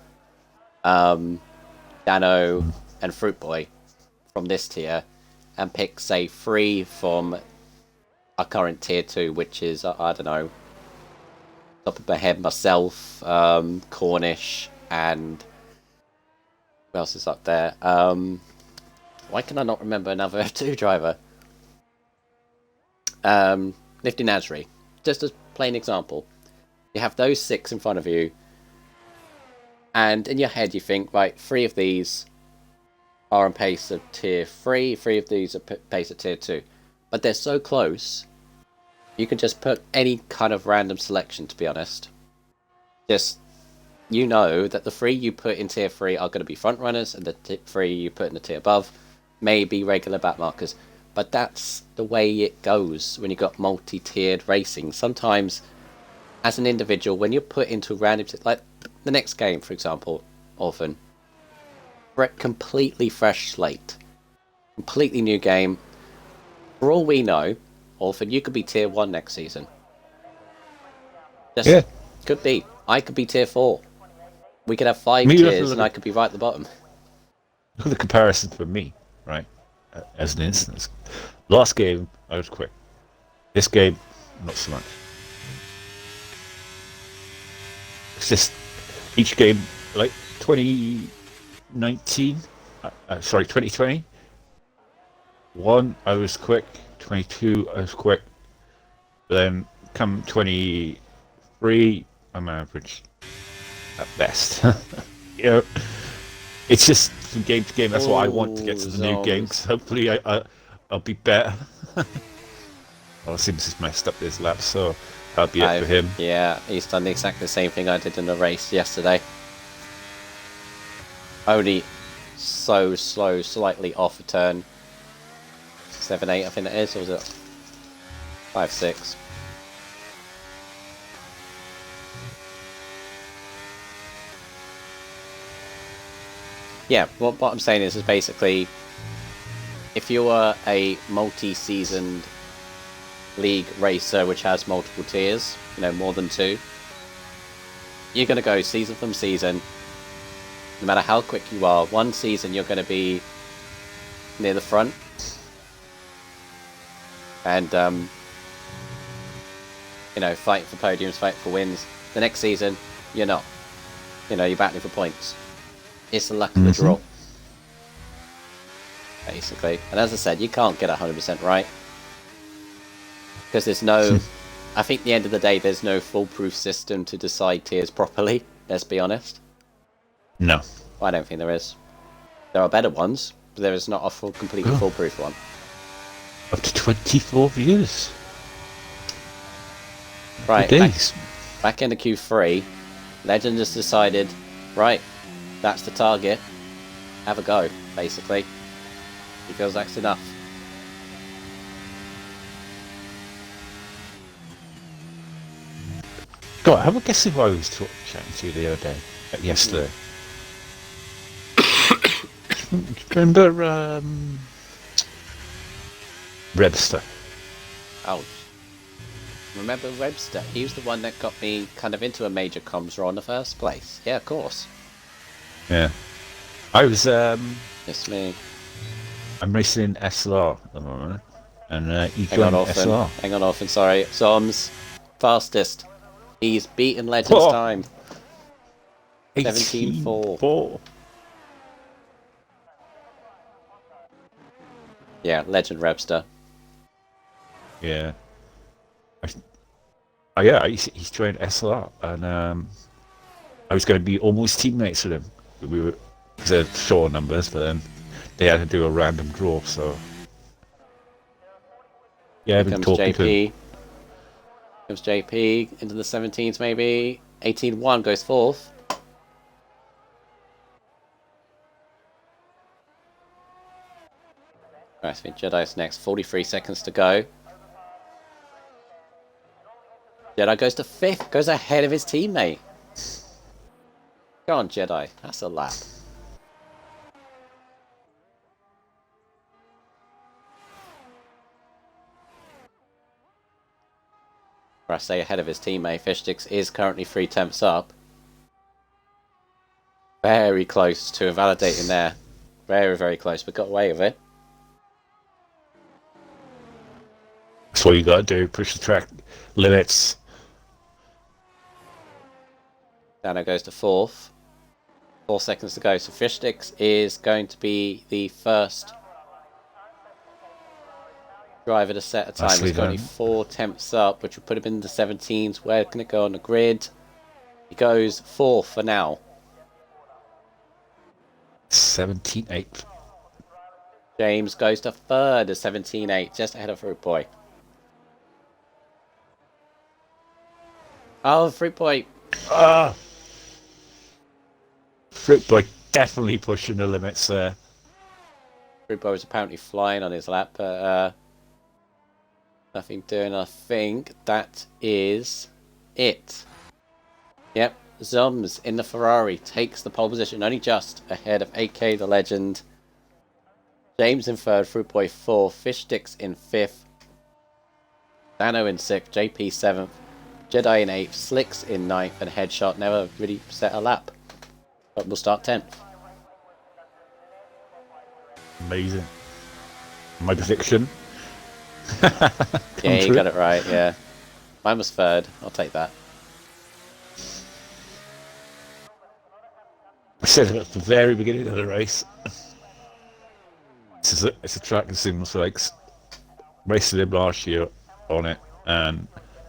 Dano, and Fruit Boy from this tier, and pick say 3 from our current tier 2, which is I don't know, top of my head, myself, Cornish, and who else is up there? Why can I not remember another F2 driver? Nifty Nasri. Just a plain example. You have those 6 in front of you, and in your head you think, right, 3 of these are on pace of tier 3, 3 of these are pace of tier 2. But they're so close, you can just put any kind of random selection, to be honest. Just, you know that the 3 you put in tier 3 are going to be front runners, and the 3 you put in the tier above may be regular back markers. But that's the way it goes when you've got multi-tiered racing. Sometimes, as an individual, when you're put into random, like the next game, for example, often, completely fresh slate, completely new game. For all we know, often you could be tier 1 next season. Just could be. I could be tier 4. We could have 5 tiers, and I could be right at the bottom. Look at the comparison for me, right? As an instance, last game I was quick. This game, not so much. It's just each game, like 2019, 2020. 1, I was quick. 22, I was quick. Then come 23, I'm average at best. You know, it's just from game to game. That's what I want to get to the new games. Hopefully, I'll be better. Well, Sims has messed up this lap, so that'll be it for him. Yeah, he's done exactly the same thing I did in the race yesterday. Only so slow, slightly off a turn. 7, 8, I think it is, or was it 5, 6? Yeah, what I'm saying is basically, if you are a multi-seasoned league racer which has multiple tiers, you know, more than 2, you're going to go season from season. No matter how quick you are, one season you're going to be near the front. And, you know, fighting for podiums, fighting for wins. The next season, you're not. You know, you're battling for points. It's the luck of the draw. Basically. And as I said, you can't get 100% right. Because there's no... I think at the end of the day, there's no foolproof system to decide tiers properly. Let's be honest. No. I don't think there is. There are better ones, but there is not a completely foolproof one. Up to 24 views. Right, back into Q3, Legend has decided, right, that's the target, have a go, basically. He feels that's enough. God, have a guess who I was chatting to the other day, yesterday. Remember, Rebster? Oh, remember Webster? He was the one that got me kind of into a major comms role in the first place. Yeah, of course. Yeah. I was, It's me. I'm racing SLR at the moment, and he Hang on, joined Orphan. SLR. Hang on, Orphan, sorry. Soms, fastest. He's beaten Legend's time. 17-4. Yeah, Legend Rebster. Yeah. Yeah, he's joined SLR, and I was going to be almost teammates with him. We were, because they're short numbers, but then they had to do a random draw, so... Yeah, I've been talking to him. Comes JP into the 17s, maybe. 18-1 goes 4th. Right, I think Jedi's next. 43 seconds to go. Jedi goes to 5th, goes ahead of his teammate. Go on, Jedi. That's a lap. Or I say ahead of his teammate. Fishsticks is currently 3/10 up. Very close to invalidating there. Very, very close, but got away with it. That's what you got to do. Push the track limits. Dano goes to 4th. 4 seconds to go. So Fishsticks is going to be the first driver to set a time. He's currently 4/10 up, which will put him in the 17s. Where can it go on the grid? He goes 4th for now. 17-8. James goes to 3rd at 17-8, just ahead of Fruit Boy. Oh, Fruit Boy. Fruit Boy definitely pushing the limits there. Fruit Boy was apparently flying on his lap, but nothing doing. I think that is it. Yep, Zums in the Ferrari takes the pole position, only just ahead of AK the Legend. James in 3rd, Fruit Boy 4th, Fishsticks in 5th, Dano in 6th, JP 7th, Jedi in 8th, Slicks in 9th, and Headshot never really set a lap. But we'll start 10th. Amazing. My prediction. Yeah, you got it right, yeah. Mine was 3rd, I'll take that. I said it at the very beginning of the race. It's a track that seems like racing him last year on it, and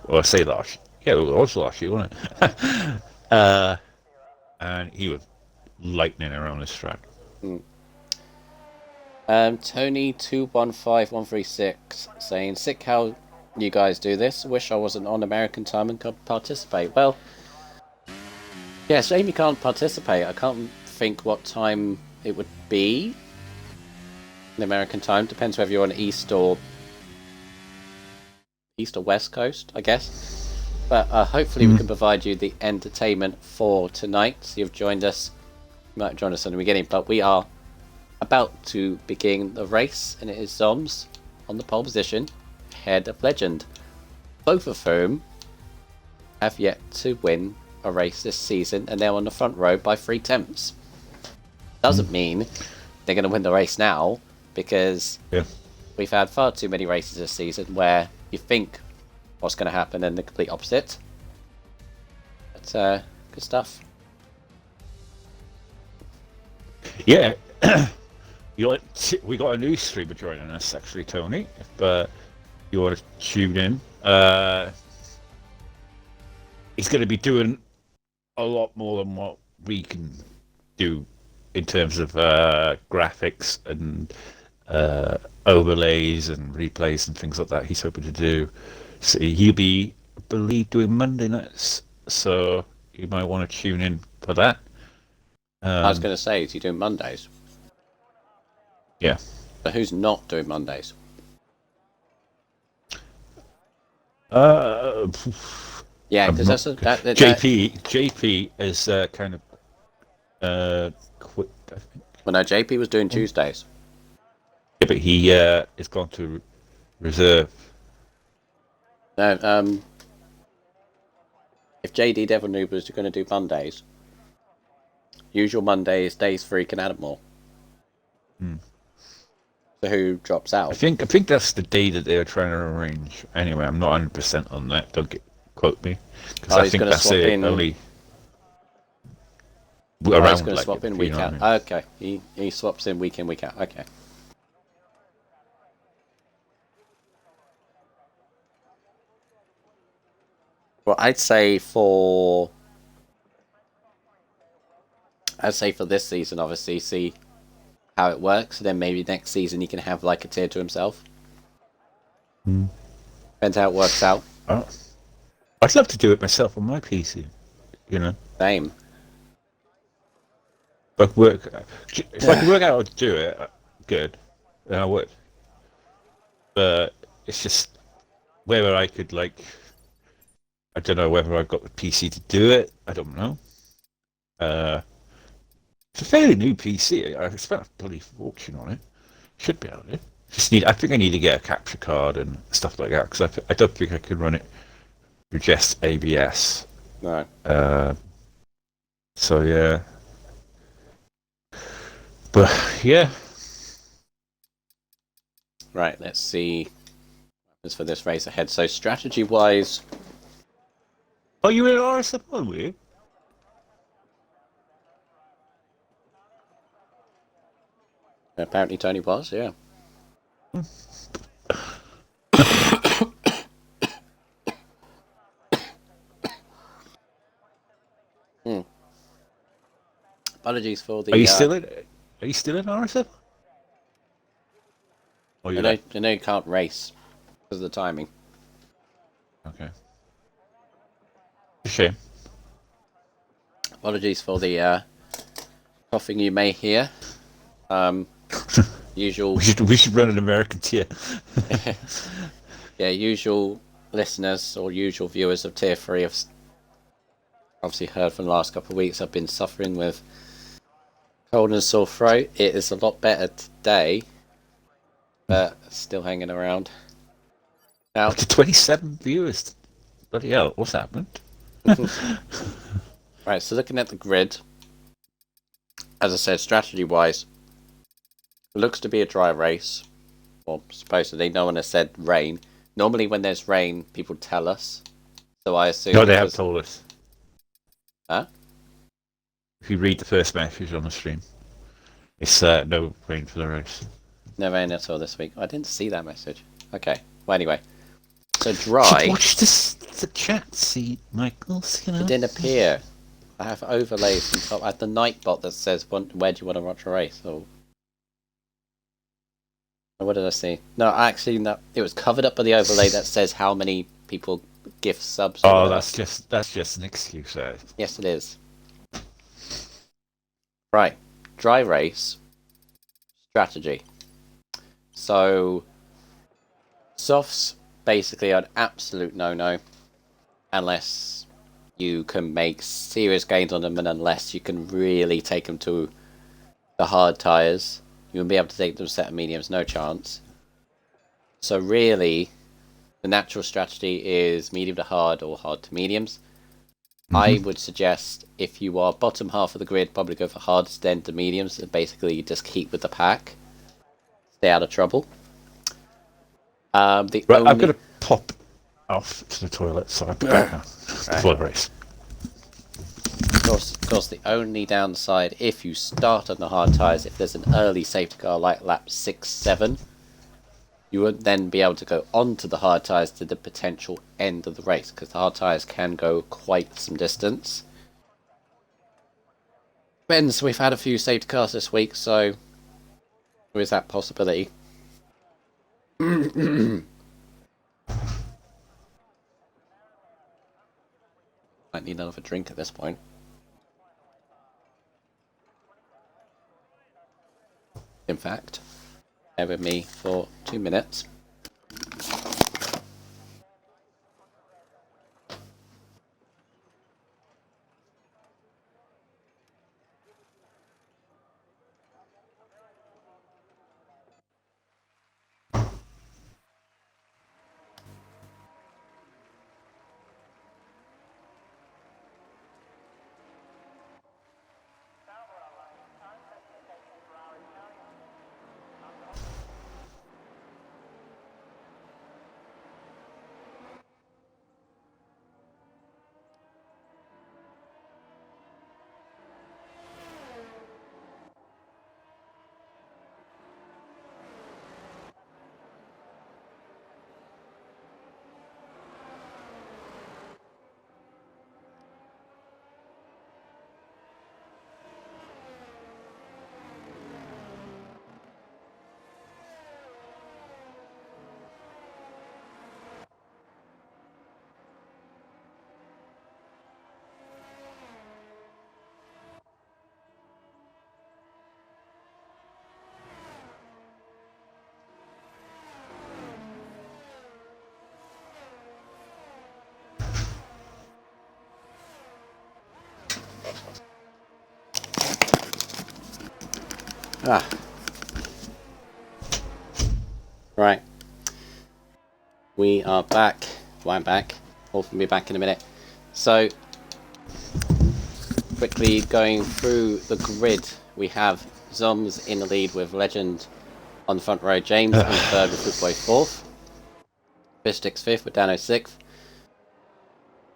well, I say last year. Yeah, it was last year, wasn't it? And he was lightning around this track. Tony 215136 saying, sick how you guys do this. Wish I wasn't on American time and could participate. Well, yeah, shame you can't participate. I can't think what time it would be in American time. Depends whether you're on East or West Coast, I guess. But hopefully we can provide you the entertainment for tonight. So you've joined us. You might have joined us in the beginning, but we are about to begin the race, and it is Zoms on the pole position, ahead of Legend. Both of whom have yet to win a race this season, and they're on the front row by 3/10. Doesn't mean they're going to win the race now, because we've had far too many races this season where you think what's going to happen and the complete opposite. But good stuff. Yeah. We got a new streamer joining us, actually, Tony. If you want to tune in, he's going to be doing a lot more than what we can do in terms of graphics and overlays and replays and things like that. He's hoping to do. So he'll be, I believe, doing Monday nights. So you might want to tune in for that. I was going to say, is he doing Mondays? Yeah. But who's not doing Mondays? Yeah, because that's JP is kind of quit, I think. Well, no, JP was doing Tuesdays. Yeah, but he is gone to reserve. No, if JD Devil Noob was going to do Mondays, usual Mondays, days 3 can add more. So who drops out? I think that's the day that they were trying to arrange. Anyway, I'm not 100% on that. Don't quote me, because I think that's it. Only around. He's going to swap in week out. Okay, he swaps in, week out. Okay. Well, I'd say for this season, obviously, see how it works, and then maybe next season he can have like a tier to himself. Depends how it works out. Oh. I'd love to do it myself on my PC, you know. Same. If I could work out how to do it, good, then I would. But it's just whether I could, like, I don't know whether I've got the PC to do it. I don't know. It's a fairly new PC. I spent a bloody fortune on it. Should be able to. I think I need to get a capture card and stuff like that because I don't think I can run it with just ABS. No. So yeah, but yeah. Right, let's see what happens for this race ahead. So strategy-wise... Oh, you were in RSF1, were you? Apparently Tony was, yeah. Apologies for the... Are you still in? Are you still in RSF? Oh, you're there. I know you can't race because of the timing. Okay. Shame. Apologies for the coughing you may hear. Usual... We should run an American tier. Yeah, usual listeners or usual viewers of Tier 3 have obviously heard from the last couple of weeks I've been suffering with cold and sore throat. It is a lot better today, but still hanging around. Now, Up to 27 viewers. Bloody hell, what's happened? right, so looking at the grid, as I said, strategy-wise, it looks to be a dry race. Well, supposedly, no one has said rain. Normally when there's rain, people tell us. So I assume... No, they have told us. Huh? If you read the first message on the stream, it's no rain for the race. No rain at all this week. I didn't see that message. Okay. Well, anyway. So dry... Watch the chat, see, Michaels, you know? It didn't appear. I have overlays on top. I have the night bot that says, where do you want to watch a race? Or what did I see? No, actually, no. It was covered up by the overlay that says how many people gift subs. Oh, that's just an excuse. Yes, it is. Right. Dry race. Strategy. So, softs basically are an absolute no-no. Unless you can make serious gains on them and unless you can really take them to the hard tyres. You won't be able to take them to set of mediums, no chance. So really, the natural strategy is medium to hard or hard to mediums. Mm-hmm. I would suggest if you are bottom half of the grid, probably go for hards, then to mediums, and basically just keep with the pack. Stay out of trouble. I'm going to pop off to the toilet, so I'll be back now before the race. Of course, the only downside if you start on the hard tyres, if there's an early safety car like lap 6, 7, you wouldn't then be able to go onto the hard tyres to the potential end of the race, because the hard tyres can go quite some distance. Depends, we've had a few safety cars this week, so there is that possibility. Might need another drink at this point. In fact, bear with me for 2 minutes. Ah. Right. We are back. Well, I'm back. Wolf will be back in a minute. So, quickly going through the grid, we have Zoms in the lead with Legend on the front row, James in third with Footboy fourth, Fishsticks fifth with Dano sixth,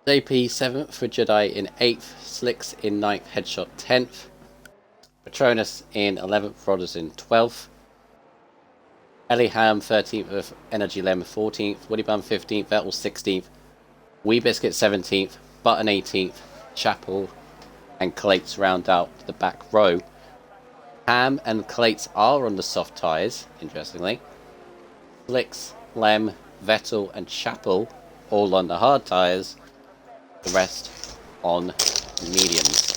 JP seventh with Jedi in eighth, Slicks in ninth, Headshot 10th, Patronus in 11th, Rodders in 12th, Eliham 13th with Energy Lemon 14th, Woody Bum 15th, Vettel 16th, Wee Biscuit 17th, Button 18th, Chapel and Clates round out the back row. Ham and Clates are on the soft tyres, interestingly. Slicks, Lem, Vettel and Chapel all on the hard tyres, the rest on mediums.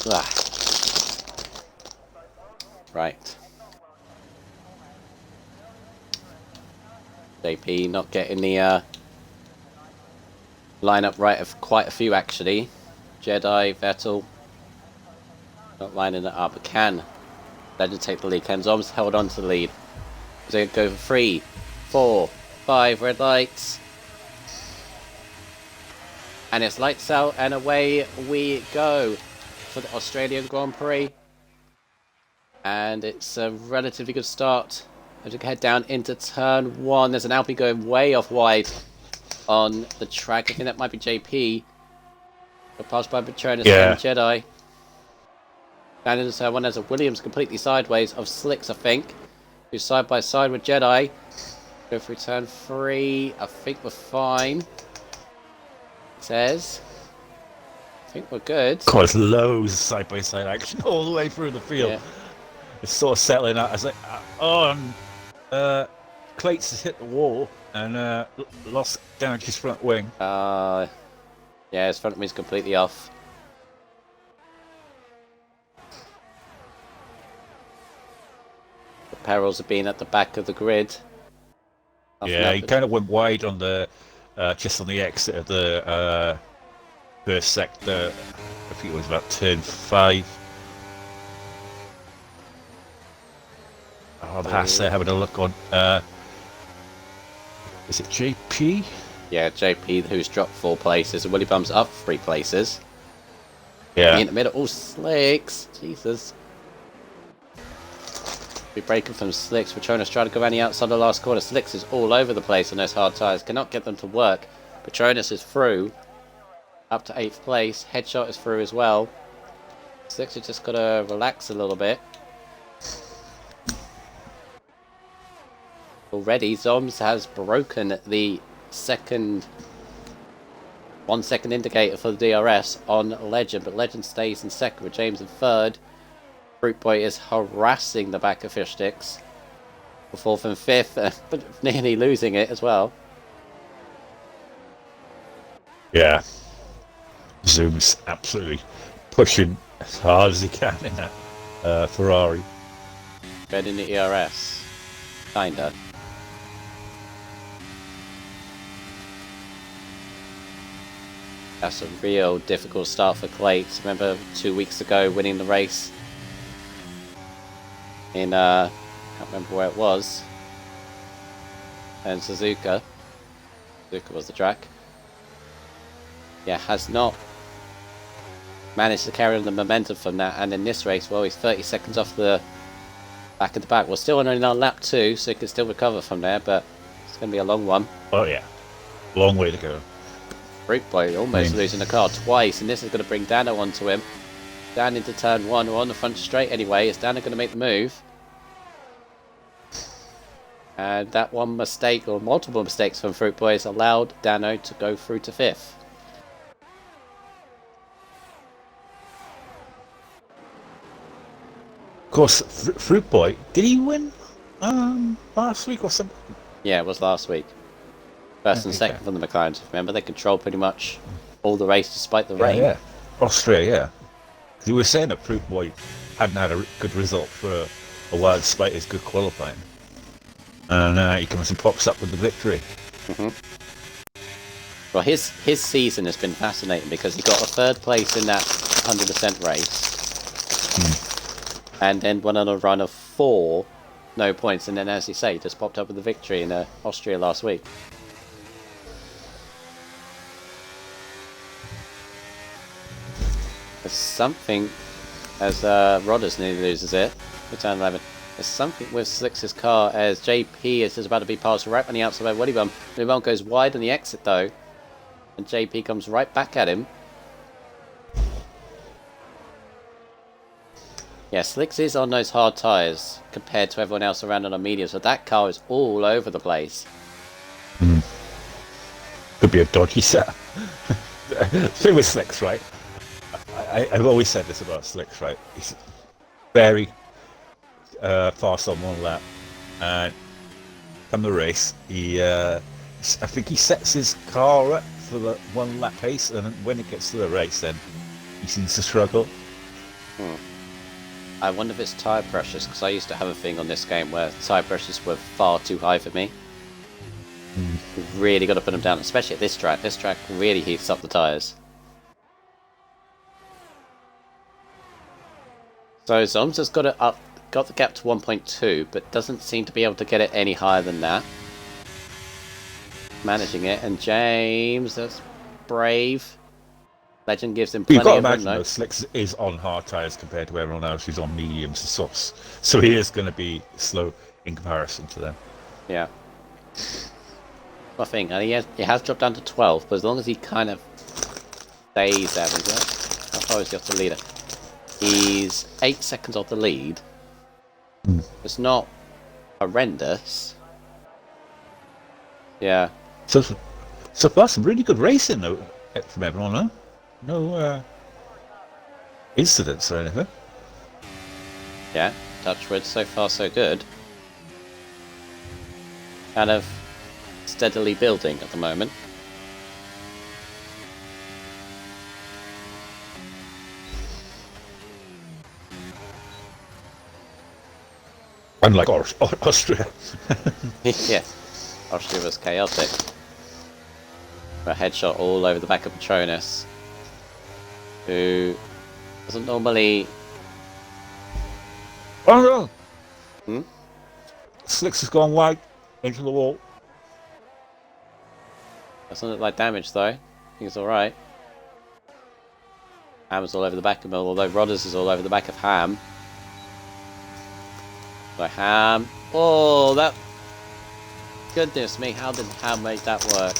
Ah. Right. JP not getting the lineup right of quite a few actually. Jedi, Vettel not lining it up, but can Legend take the lead. Can Zoms held on to the lead. Is it go for 3, 4, 5 red lights? And it's lights out and away we go for the Australian Grand Prix. And it's a relatively good start as we head down into turn 1. There's an Alpine going way off wide on the track. I think that might be JP. But passed by Patronus and Jedi. Down into turn 1 there's a Williams completely sideways of Slicks, I think. Who's side by side with Jedi. Go through turn 3. I think we're fine. It says. I think we're good. Quite loads of side-by-side action all the way through the field. Yeah. It's sort of settling out. I was like, Clates has hit the wall and lost down his front wing. Yeah, his front wing's completely off. The perils of being at the back of the grid. Yeah, he kind of went wide on the just on the exit of the first sector. I think it was about turn 5. Oh, the Haas there having a look on. Is it JP? Yeah, JP, who's dropped 4 places, and Willy Bum's up 3 places. Yeah. In the middle, all Slicks. Jesus. Be breaking from Slicks. Patronus trying to go around the outside of the last corner. Slicks is all over the place on those hard tyres. Cannot get them to work. Patronus is through. Up to 8th place. Headshot is through as well. Slicks has just got to relax a little bit. Already, Zoms has broken the 1 second indicator for the DRS on Legend, but Legend stays in second with James in third. Fruit Boy is harassing the back of Fishsticks for 4th and 5th, but nearly losing it as well. Yeah. Zoom's absolutely pushing as hard as he can in that Ferrari. Bed in the ERS. Kinda. That's a real difficult start for Clates. Remember 2 weeks ago winning the race in, can't remember where it was, and Suzuka was the track. Yeah, has not managed to carry on the momentum from that, and in this race, well, he's 30 seconds off the back of the back. We're still only on lap 2, so he can still recover from there, but it's going to be a long one. Oh yeah, long way to go. Fruit Boy almost losing the car twice, and this is going to bring Dano onto him. Down into turn 1, we're on the front straight anyway. Is Dano going to make the move? And that one mistake, or multiple mistakes from Fruit Boy, has allowed Dano to go through to 5th. Of course, Fruit Boy, did he win last week or something? Yeah, it was last week. First and second from the McLarens. Remember, they controlled pretty much all the race despite the rain. Yeah, Austria, yeah. He was saying that Fruit Boy hadn't had a good result for a while despite his good qualifying. And he comes and pops up with the victory. Well, his season has been fascinating because he got a third place in that 100% race, and then went on a run of 4 no points, and then, as you say, just popped up with the victory in Austria last week. There's something, as Rodders nearly loses it, return 11. There's something with Slick's car as JP is just about to be passed right on the outside by Woody Bum. Woody Bum goes wide on the exit though, and JP comes right back at him. Yeah, Slicks is on those hard tyres compared to everyone else around on the mediums, but that car is all over the place. Could be a dodgy set. Thing with Slicks, right? I've always said this about Slicks, right? He's very fast on one lap, and from the race, I think he sets his car up for the 1 lap pace, and when it gets to the race, then he seems to struggle. I wonder if it's tyre pressures, because I used to have a thing on this game where tyre pressures were far too high for me. You've really got to put them down, especially at this track. This track really heats up the tyres. So Zoms has got the gap to 1.2, but doesn't seem to be able to get it any higher than that. Managing it, and James, that's brave. Legend gives him plenty You've got to of imagine room, though, Slicks is on hard tyres compared to everyone else who's on mediums and softs, so he is going to be slow in comparison to them. Yeah. I think, and he has dropped down to 12, but as long as he kind of stays there, how far is he off the leader? He's 8 seconds off the lead. It's not horrendous. Yeah. So far, some really good racing though from everyone, huh? No incidents or anything. Yeah, touchwood, so far so good. Kind of steadily building at the moment. Unlike Austria. Yeah, Austria was chaotic. A headshot all over the back of Patronus, who doesn't normally... Oh no! Slicks has gone wide into the wall. Doesn't look like damage though. I think it's alright. Ham's all over the back of him, although Rodders is all over the back of Ham. So Ham... Oh, that... Goodness me, how did Ham make that work?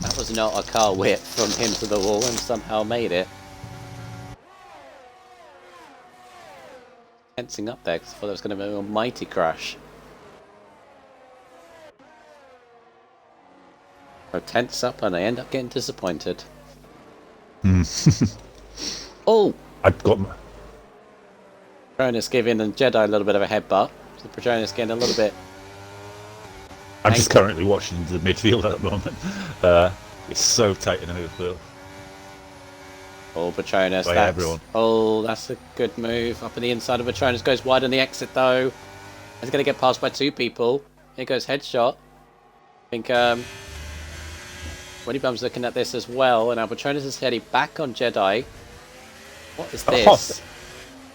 That was not a car whip from him to the wall and somehow made it. Tensing up there because I thought there was going to be a mighty crash. So tense up and I end up getting disappointed. Oh! I've got my... Patronus giving the Jedi a little bit of a headbutt. So Patronus getting a little bit... I'm just currently watching the midfield at the moment. It's so tight in the midfield. Oh, Patronus, By everyone. Oh, that's a good move. Up on the inside of Patronus, goes wide on the exit though. He's going to get passed by 2 people. Here goes headshot. I think Woody Bum's looking at this as well, and now Patronus is heading back on Jedi. What is this?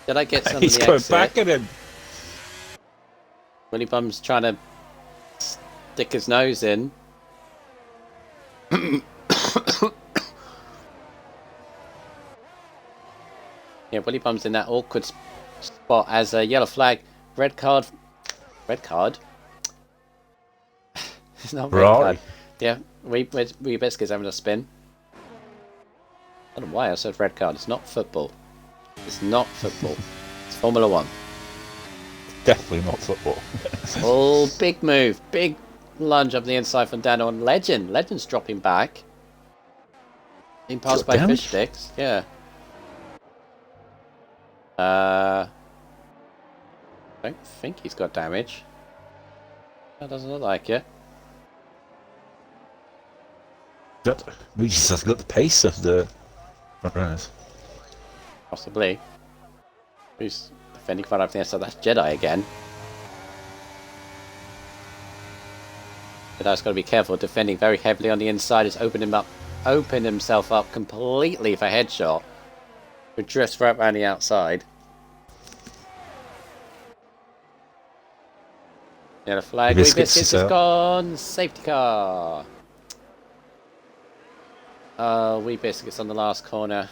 Jedi gets under the exit. He's going back at him. Woody Bum's trying to stick his nose in. Yeah, Willy Bum's in that awkward spot as a yellow flag. Red card. Red card? It's not red card. Yeah, we Biscuits having a spin. I don't know why I said red card. It's not football. It's not football. It's Formula 1. Definitely not football. Oh, big move. Big lunge up the inside from Dano on Legend. Legend's dropping back. Being passed by fish sticks. Yeah. I don't think he's got damage. That doesn't look like it. We just have got the pace of the front runners. Possibly. Who's defending quite up there? So that's Jedi again. Jedi's got to be careful. Defending very heavily on the inside. He's opened himself up completely for headshot. Who drifts right around the outside. Yeah, the flag. Wee Biscuits is gone. Safety car. Wee Biscuits on the last corner.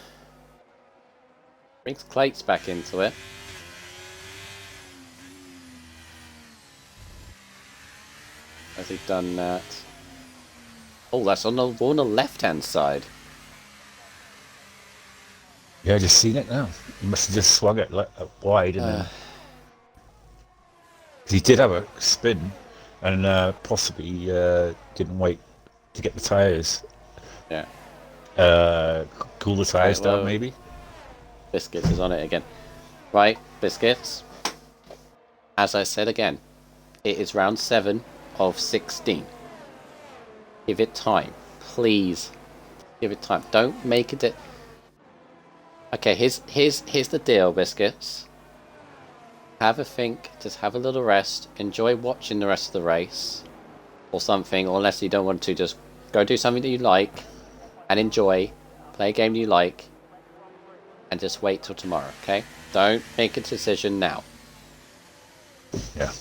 Brings Clates back into it. Has he done that? Oh, that's on the left-hand side. Yeah, I just seen it now. He must have just swung it wide and then... He did have a spin and possibly didn't wait to get the tyres. Yeah. Cool the tyres down, maybe? Biscuits is on it again. Right, Biscuits. As I said again, it is round 7 of 16. Give it time. Please. Give it time. Don't make it... Okay, here's the deal, Biscuits. Have a think, just have a little rest, enjoy watching the rest of the race, or something, or unless you don't want to, just go do something that you like, and enjoy, play a game you like, and just wait till tomorrow, okay? Don't make a decision now. Yeah.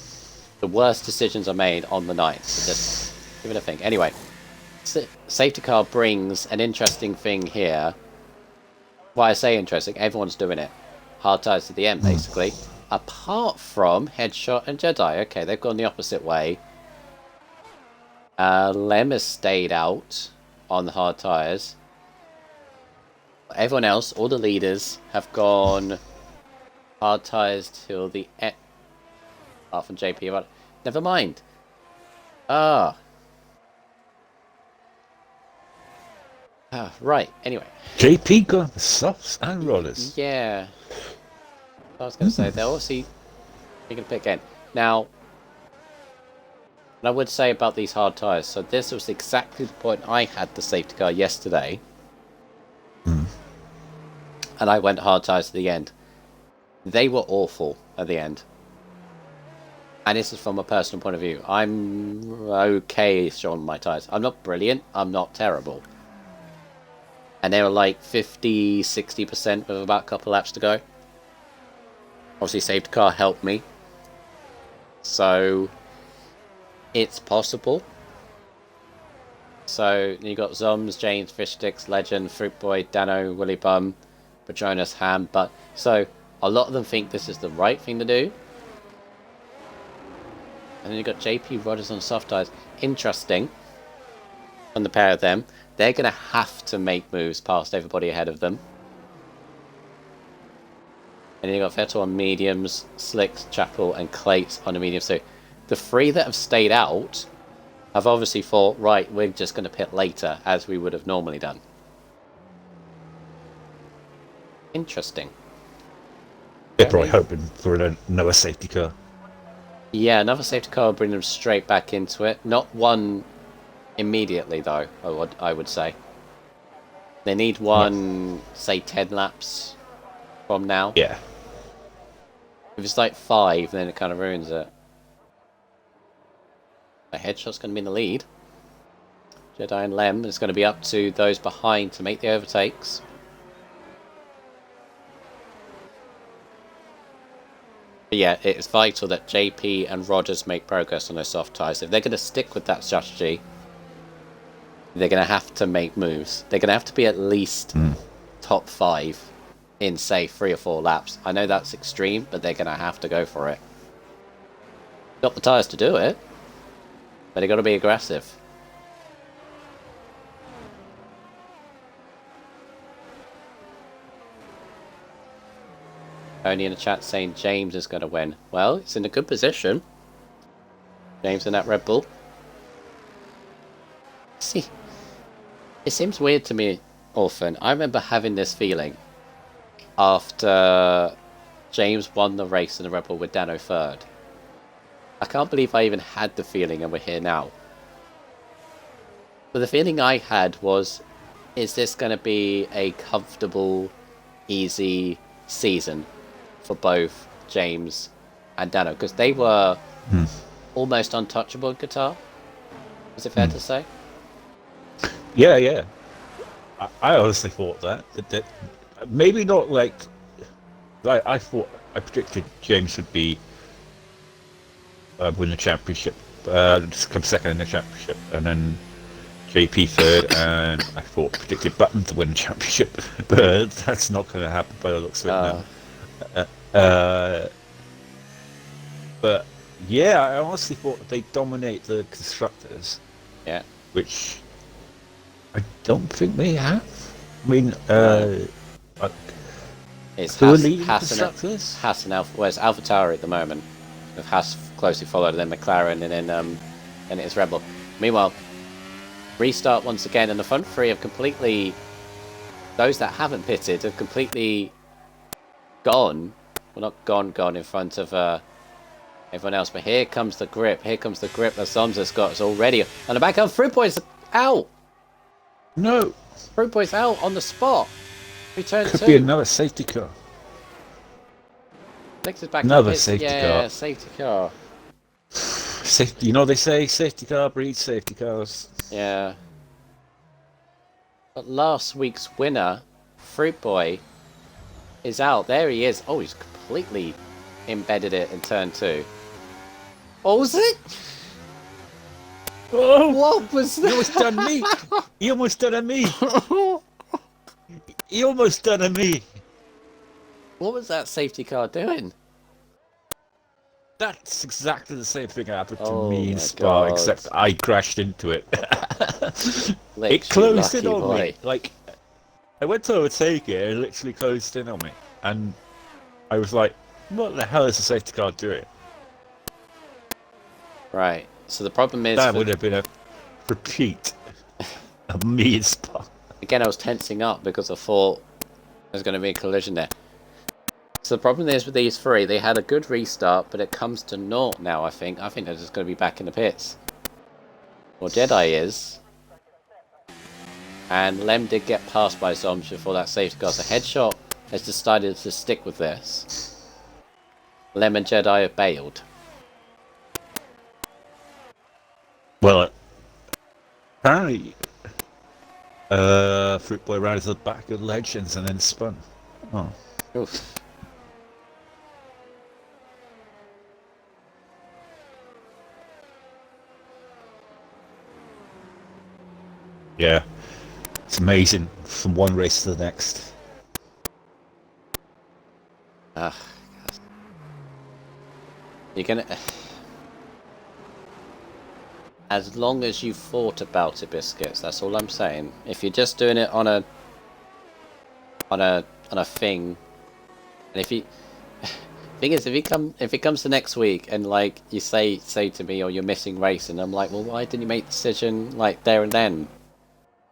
The worst decisions are made on the night, so just give it a think. Anyway, safety car brings an interesting thing here. Why I say interesting, everyone's doing it. Hard tires to the end, basically. Apart from Headshot and Jedi. Okay, they've gone the opposite way. Lem has stayed out on the hard tires. Everyone else, all the leaders, have gone hard tires till the end. Apart from JP. But never mind. Right, anyway. JP got the softs and rollers. Yeah. I was going to say, they're obviously making a pick again. Now, what I would say about these hard tyres, so this was exactly the point I had the safety car yesterday. And I went hard tyres to the end. They were awful at the end. And this is from a personal point of view. I'm okay on my tyres. I'm not brilliant. I'm not terrible. And they were like 50, 60% with about a couple laps to go. Obviously, safety car helped me. So, it's possible. So, you got Zoms, James, Fishsticks, Legend, Fruitboy, Dano, Willy Bum, Patronus, Ham. But so, a lot of them think this is the right thing to do. And then you got JP Rodders on soft tires. Interesting. On the pair of them. They're going to have to make moves past everybody ahead of them. And then you got Vettel on mediums, Slicks, Chapel, and Clates on the mediums. So the three that have stayed out have obviously thought, right, we're just going to pit later, as we would have normally done. Interesting. They're probably hoping for another safety car. Yeah, another safety car will bring them straight back into it. Not one immediately, though, I would say. They need one, say, 10 laps from now. Yeah. If it's like 5, then it kind of ruins it. A Headshot's going to be in the lead. Jedi and Lem is going to be up to those behind to make the overtakes. But yeah, it's vital that JP and Rodders make progress on their soft tyres. If they're going to stick with that strategy, they're going to have to make moves. They're going to have to be at least top 5 in, say, 3 or 4 laps. I know that's extreme, but they're going to have to go for it. Got the tyres to do it, but they've got to be aggressive. Only in the chat saying James is going to win. Well, it's in a good position. James in that Red Bull. See, it seems weird to me, Orphan. I remember having this feeling after James won the race in the Red Bull with Dano third. I can't believe I even had the feeling and we're here now. But the feeling I had was, is this going to be a comfortable, easy season for both James and Dano? Because they were almost untouchable in Qatar. Is it fair to say? Yeah, yeah. I honestly thought that maybe not like I thought I predicted James would be win the championship, just come second in the championship, and then JP third, and I predicted Button to win the championship, but that's not going to happen by the looks of it now. But yeah, I honestly thought they'd dominate the constructors. Yeah. Which I don't think they have. I mean, it's who are leading constructors? Haas and Alpha. Well, it's AlphaTauri at the moment, with Haas closely followed, and then McLaren, and then it's Red Bull. Meanwhile, restart once again, and the front three have completely. Those that haven't pitted have completely gone. Well, not gone in front of everyone else. But here comes the grip. Here comes the grip that Somza's got. It's already on the back. Fruit Boy's out. No. Fruit Boy's out on the spot. Return Could be another safety car. Next is back. Another safety car. Yeah, safety car. Safety. You know they say safety car breeds safety cars. Yeah. But last week's winner, Fruit Boy, is out. There he is. Oh, he's completely embedded it in turn 2. What was it? Oh, what was that? He almost done me. He almost done a me. He almost done a me. What was that safety car doing? That's exactly the same thing happened to Oh me in my Spa, God. except I crashed into it. Literally, It closed in lucky on boy. me. Like, I went to overtake it, and it literally closed in on me. And I was like, what the hell is the safety car doing? Right. So the problem is... That would have been a repeat of me in Spa. Again, I was tensing up because I thought there's going to be a collision there. So the problem is with these three, they had a good restart, but it comes to naught now, I think. I think they're just going to be back in the pits. Well, Jedi is. And Lem did get passed by Zombs before that safety car. So Headshot has decided to stick with this. Lem and Jedi have bailed. Well, apparently, Fruit Boy ran to the back of Legends and then spun. Oh. Oof. Yeah. It's amazing from one race to the next. You're gonna... As long as you thought about it, Biscuits, that's all I'm saying. If you're just doing it on a thing, and if you... Thing is, if it comes to next week and like you say to me, or you're missing racing, I'm like, well, why didn't you make the decision like there and then?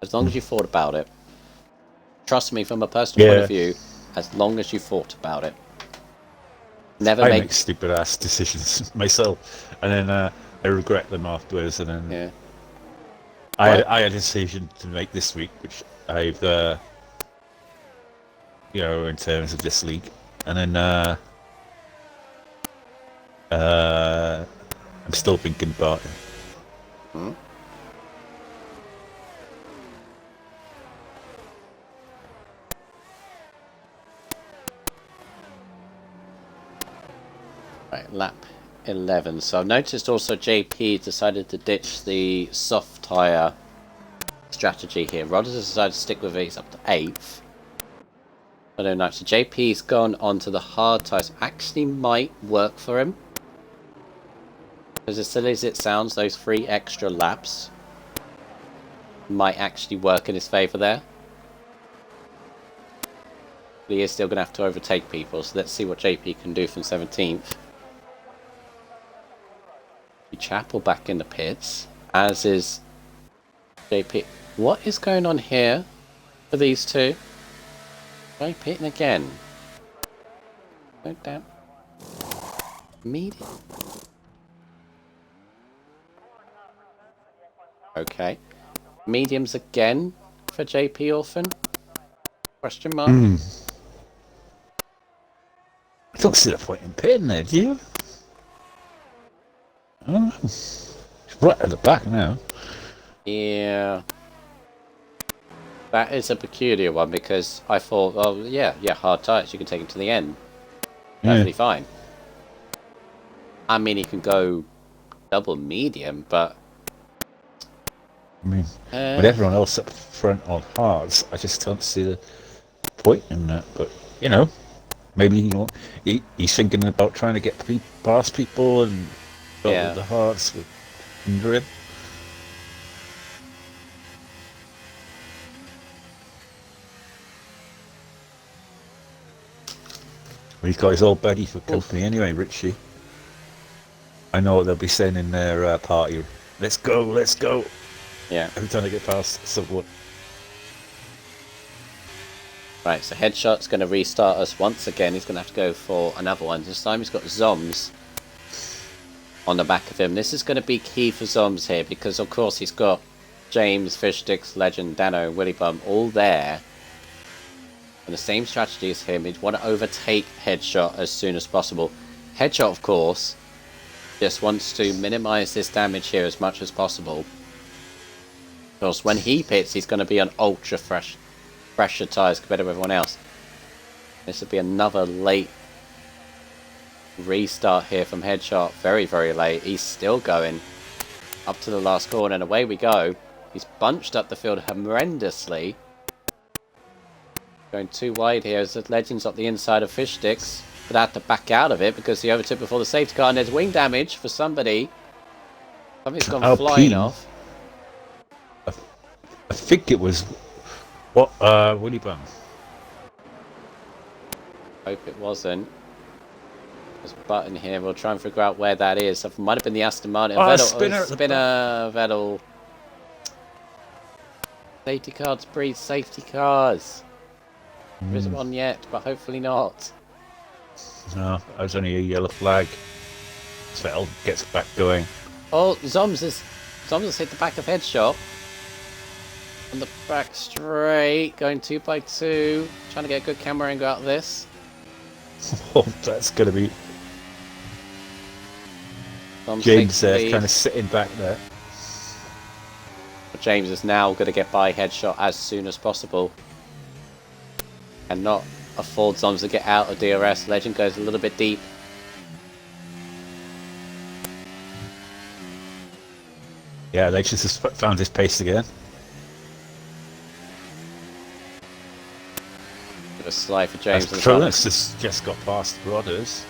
As long as you thought about it. Trust me, from a personal point of view, as long as you thought about it. Never make stupid ass decisions myself, and then I regret them afterwards. And then yeah. I had a decision to make this week, which I've in terms of this league, and then I'm still thinking about it. Hmm? Right, lap 11. So I've noticed also JP decided to ditch the soft tyre strategy here. Rodders has decided to stick with it. He's up to 8th. I don't know. So JP's gone onto the hard tyres. Actually might work for him. Because as silly as it sounds, those 3 extra laps might actually work in his favour there. But he is still going to have to overtake people. So let's see what JP can do from 17th. Chapel back in the pits, as is JP. What is going on here for these two? Are they pitting again? Go down. Medium. Okay. Mediums again for JP Orphan? Question mark. I don't see the point in pitting there, do you? I don't know. He's right at the back now. Yeah. That is a peculiar one because I thought, oh, yeah, hard tires. You can take him to the end. Perfectly fine. I mean, he can go double medium, but... I mean, with everyone else up front on hards, I just don't see the point in that. But, you know, maybe he's thinking about trying to get past people and with the hards with under him. Well, he's got his old buddy for company anyway, Richie. I know what they'll be saying in their party. Let's go, let's go. Yeah. Every time they get past someone. Right, so Headshot's going to restart us once again. He's going to have to go for another one. This time he's got Zoms on the back of him. This is going to be key for Zoms here because, of course, he's got James, Fishsticks, Legend, Dano, Willy Bum all there. And the same strategy as him. He'd want to overtake Headshot as soon as possible. Headshot, of course, just wants to minimize this damage here as much as possible. Because when he pits, he's going to be on ultra fresher tyres compared to everyone else. This would be another late restart here from Headshot. Very, very late. He's still going up to the last corner, and away we go. He's bunched up the field horrendously. Going too wide here as the Legend's up the inside of Fishsticks. But I have to back out of it because he overtook before the safety car, and there's wing damage for somebody. Something's gone flying off. I think it was Willy Bum. Hope it wasn't. There's a button here. We'll try and figure out where that is. It might have been the Aston Martin. Spinner, Vettel. Safety cars breed safety cars. There isn't one yet, but hopefully not. No, that was only a yellow flag. Vettel gets back going. Oh, Zoms has hit the back of Headshot. On the back straight, going 2x2. Trying to get a good camera angle out of this. Oh, that's going to be... James there, kind of sitting back there. James is now going to get by Headshot as soon as possible. And not afford Zoms to get out of DRS. Legend goes a little bit deep. Yeah, Legend has found his pace again. Bit of slide for James. Patronus has just got past Rodders.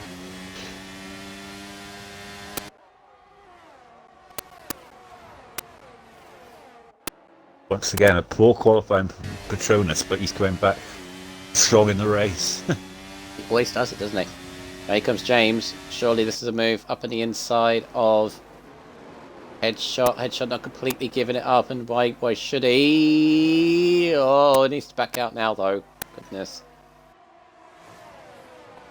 Once again, a poor qualifying for Patronus, but he's going back strong in the race. He always does it, doesn't he? Now here comes James. Surely this is a move up on the inside of Headshot. Headshot not completely giving it up, and why should he? Oh, he needs to back out now, though. Goodness.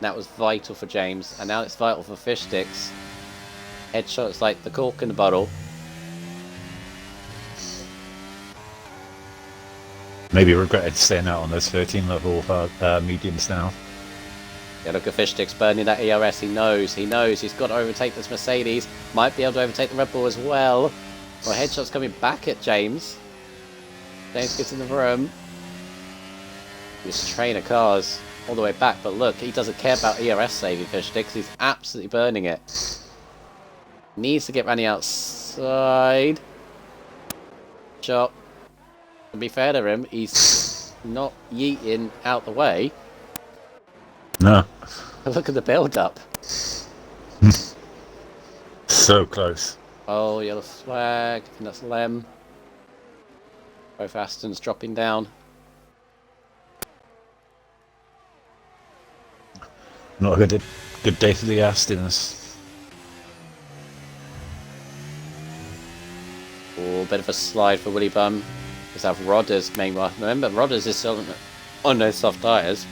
That was vital for James, and now it's vital for Fishsticks. Headshot's like the cork in the bottle. Maybe regretted staying out on those 13 level mediums now. Yeah, look at Fishsticks burning that ERS. He knows he's got to overtake this Mercedes. Might be able to overtake the Red Bull as well. Well, Headshot's coming back at James. James gets in the room. This train of cars all the way back, but look, he doesn't care about ERS saving Fishsticks. He's absolutely burning it. Needs to get running outside. Shot. To be fair to him, he's not yeeting out the way. No. Look at the build-up. So close. Oh, yellow flag. I think that's Lem. Both Astons dropping down. Not a good day for the Astons. Oh, bit of a slide for Willy Bum. Let's have Rodders, meanwhile. Remember, Rodders is still on those soft tyres.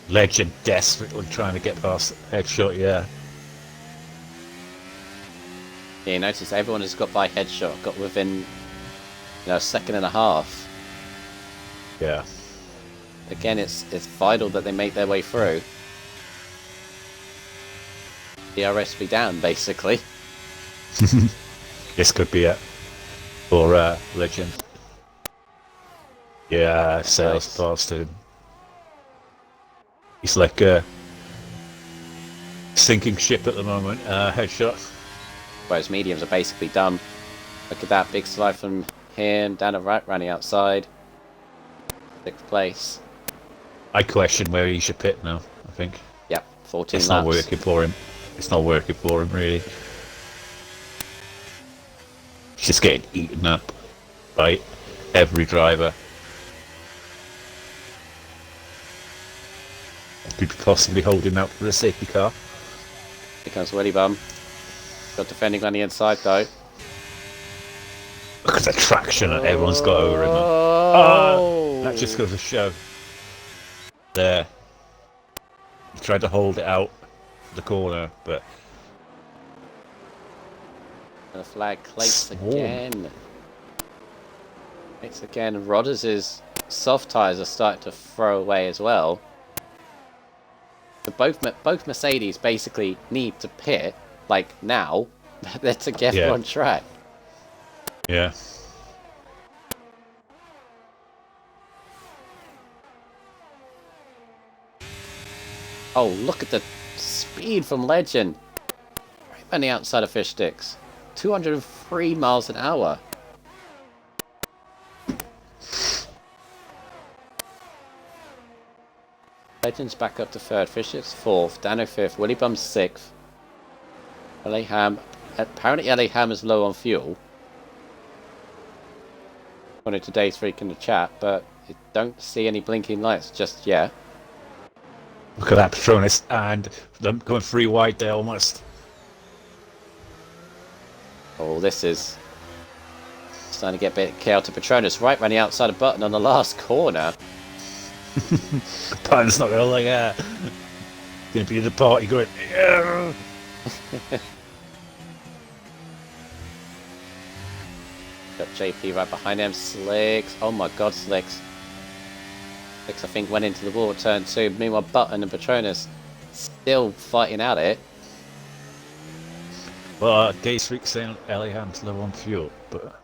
Legend desperately trying to get past Headshot, yeah. Yeah, you notice everyone has got by Headshot, got within, a second and a half. Yeah. Again, it's vital that they make their way through. The RSV down, basically. This could be it for Legend. Yeah, sales bastard. He's like a sinking ship at the moment. Headshot. Whereas mediums are basically done. Look at that big slide from him down the right, running outside. 6th place. I question where he should pit now. I think. Yep, 14 It's laps. not working for him. It's not working for him really. He's just getting eaten up by every driver. Could be possibly holding out for a safety car. Here comes Willy Bum. Got defending on the inside though. Look at the traction that everyone's got over him. That just goes to show. There. He tried to hold it out the corner, but... And the flag clates again. Clates again. Rodders' soft tyres are starting to throw away as well. So both Mercedes basically need to pit, like now, they're together on track. Yeah. Oh, look at the speed from Legend. Right on the outside of fish sticks. 203 miles an hour. Legend's back up to 3rd, fish sticks 4th, Dano 5th, Willy Bum's 6th. Apparently LA Ham is low on fuel. According to Days Freak in the chat, but I don't see any blinking lights just yet. Look at that Petronas, and them going 3 wide there almost. Oh, this is starting to get a bit chaotic. Petronas right around the outside of Button on the last corner. Button's not gonna like gonna be the party going. Yeah. Got JP right behind him. Slicks. Oh my god, Slicks. Slicks, I think, went into the wall at turn 2. Meanwhile, Button and Petronas still fighting at it. Well, Days Freak saying LA Ham's low on fuel, but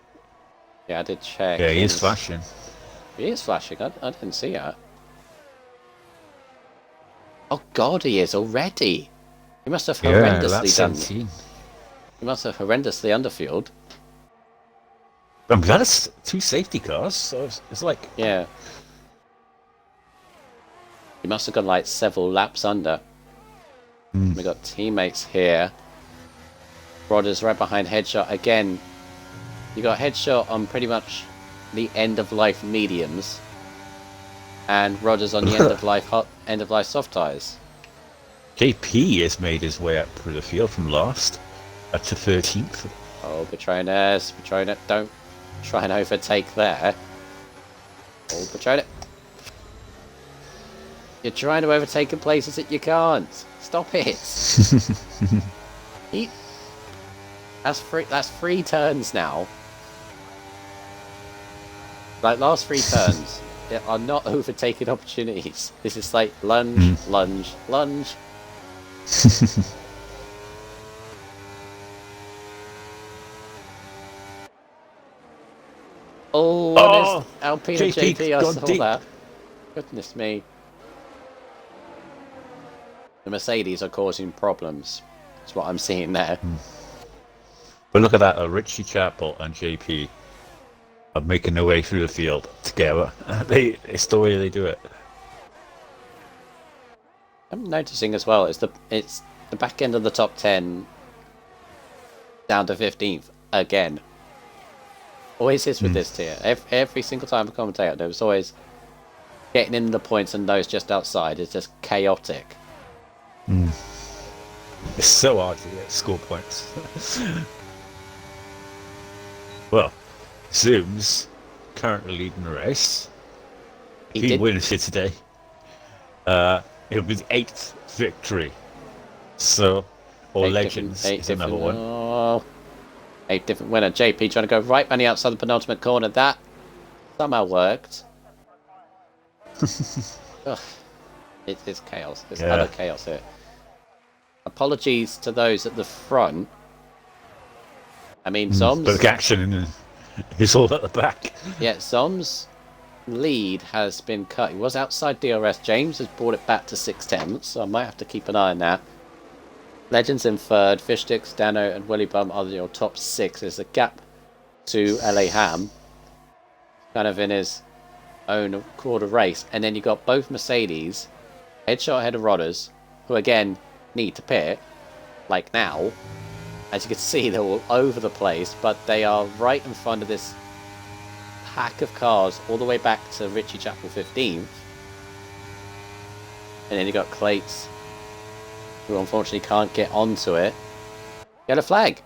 yeah, I did check. yeah, he is flashing. He is flashing. I didn't see that. Oh god, he is already. He must have horrendously done. 17. He must have horrendously underfueled. I'm glad it's 2 safety cars, so it's like... Yeah. He must have gone like several laps under. We got teammates here. Rodders right behind Headshot again. You got Headshot on pretty much the end of life mediums, and Rodders on the end of life soft tyres. JP has made his way up through the field from last up to 13th. Oh, Petronas, don't try and overtake there. Oh, Petronas. You're trying to overtake in places that you can't. Stop it. That's 3 turns now. Like, last 3 turns are not overtaking opportunities. This is like lunge, lunge, lunge. Oh, Alpine and JP, I saw that. Goodness me. The Mercedes are causing problems. That's what I'm seeing there. But look at that, Richie Chapel and JP are making their way through the field together. It's the way they do it. I'm noticing as well, it's the back end of the top 10 down to 15th again. Always is with this tier. Every single time I commentate, there's always getting in the points, and those just outside is just chaotic. It's so hard to get score points. Well, Zoom's currently leading the race. He wins here today. It'll be the 8th victory. So, Legends is another one. Oh, 8 different winner. JP trying to go right on the outside of the penultimate corner. That somehow worked. It's chaos. There's utter chaos here. Apologies to those at the front. I mean, But action and he's all at the back. Yeah, Zom's lead has been cut. He was outside DRS. James has brought it back to 6/10, so I might have to keep an eye on that. Legends in third, Fishsticks, Dano, and Willy Bum are your top 6. There's a gap to LA Ham, kind of in his own quarter race. And then you got both Mercedes, headshot ahead of Rodders, who again need to pit, like now. As you can see, they're all over the place, but they are right in front of this pack of cars all the way back to Richie Chapel 15th. And then you got Clates, who unfortunately can't get onto it. Yellow flag.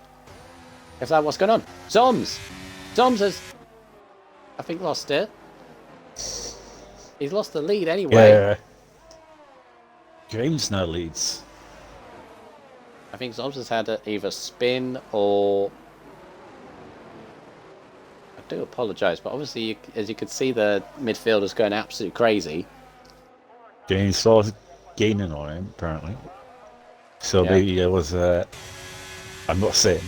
If that, what's going on? Zoms has, I think, lost it. He's lost the lead anyway. Yeah. James now leads. I think Zoms has had either spin or... I do apologise, but obviously, as you can see, the midfielder's going absolutely crazy. James saw gaining on him, apparently. So Yeah. maybe there was I'm not saying,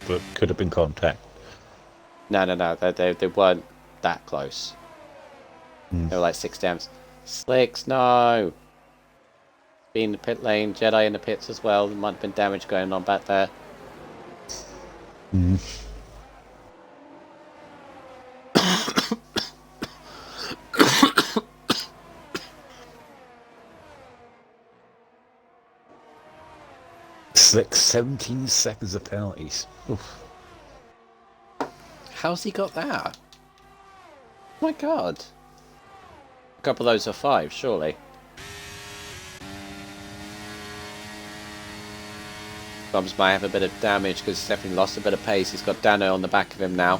but could have been contact. No, they weren't that close. Mm. They were like 6 Slicks, no! Be in the pit lane, Jedi in the pits as well. There might have been damage going on back there. Mm. Slick, 17 seconds of penalties. Oof. How's he got that? Oh my god. A couple of those are 5, surely. Bums might have a bit of damage because he's definitely lost a bit of pace. He's got Dano on the back of him now.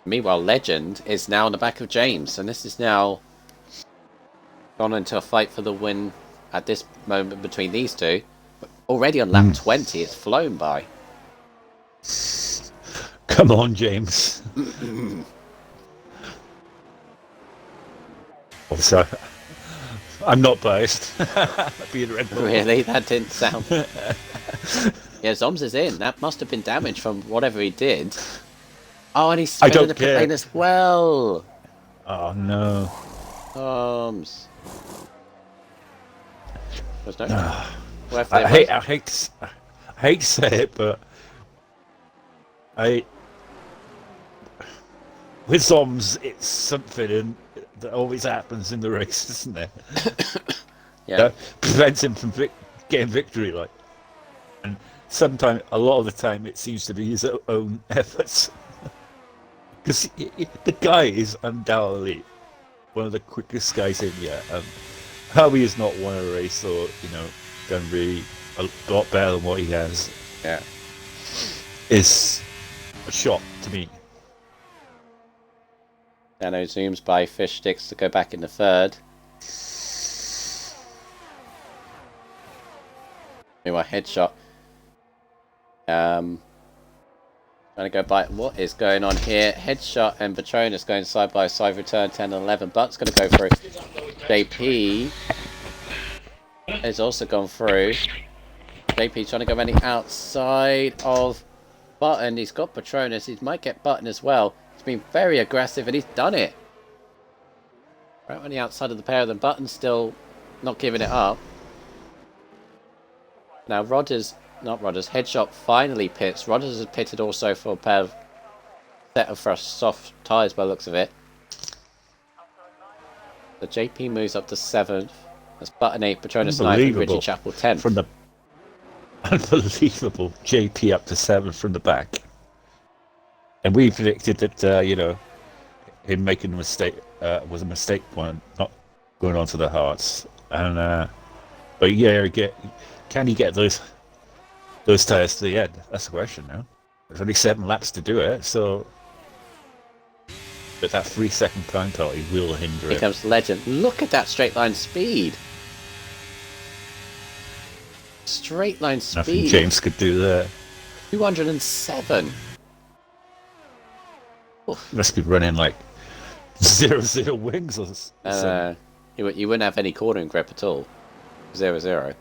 Meanwhile, Legend is now on the back of James, and this is now gone into a fight for the win at this moment between these two. But already on lap 20, it's flown by. Come on, James. Also, I'm not biased. Being Red Bull. Really? That didn't sound... Yeah, Zoms is in. That must have been damage from whatever he did. Oh, and he's spinning the pit lane as well. Oh, no. Zoms. There's no... I hate to say it, but with Zoms, it's something that always happens in the race, isn't it? Yeah. That prevents him from getting victory, like. And sometimes, a lot of the time, it seems to be his own efforts. Because the guy is undoubtedly one of the quickest guys in yet. How he has not won a race or, done really a lot better than what he has, is a shock to me. Dano zooms by Fishsticks to go back in the third. Meanwhile, headshot. Trying to go by. What is going on here? Headshot and Patronus going side by side. Return 10 and 11. Butt's going to go through. JP has also gone through. JP trying to go around the outside of Button. He's got Patronus. He might get Button as well. He's been very aggressive and he's done it. Right on the outside of the pair of them. Button's still not giving it up. Now Headshot finally pits. Rodders has pitted also for a set of fresh soft tyres by the looks of it. The JP moves up to 7th. That's Button 8, Patronus 9th, and Richie Chapel 10th. From the unbelievable JP up to 7th from the back. And we predicted that, him making a mistake was a mistake one, not going on to the Hearts. And but yeah, can he get those tyres to the end? That's the question now. There's only 7 laps to do it, so but that 3-second time penalty will hinder it. Here comes Legend. Look at that straight line speed. Straight line speed. Nothing James could do there. 207. Oof. Must be running like 0-0 wings or something. You wouldn't have any cornering grip at all. 0-0.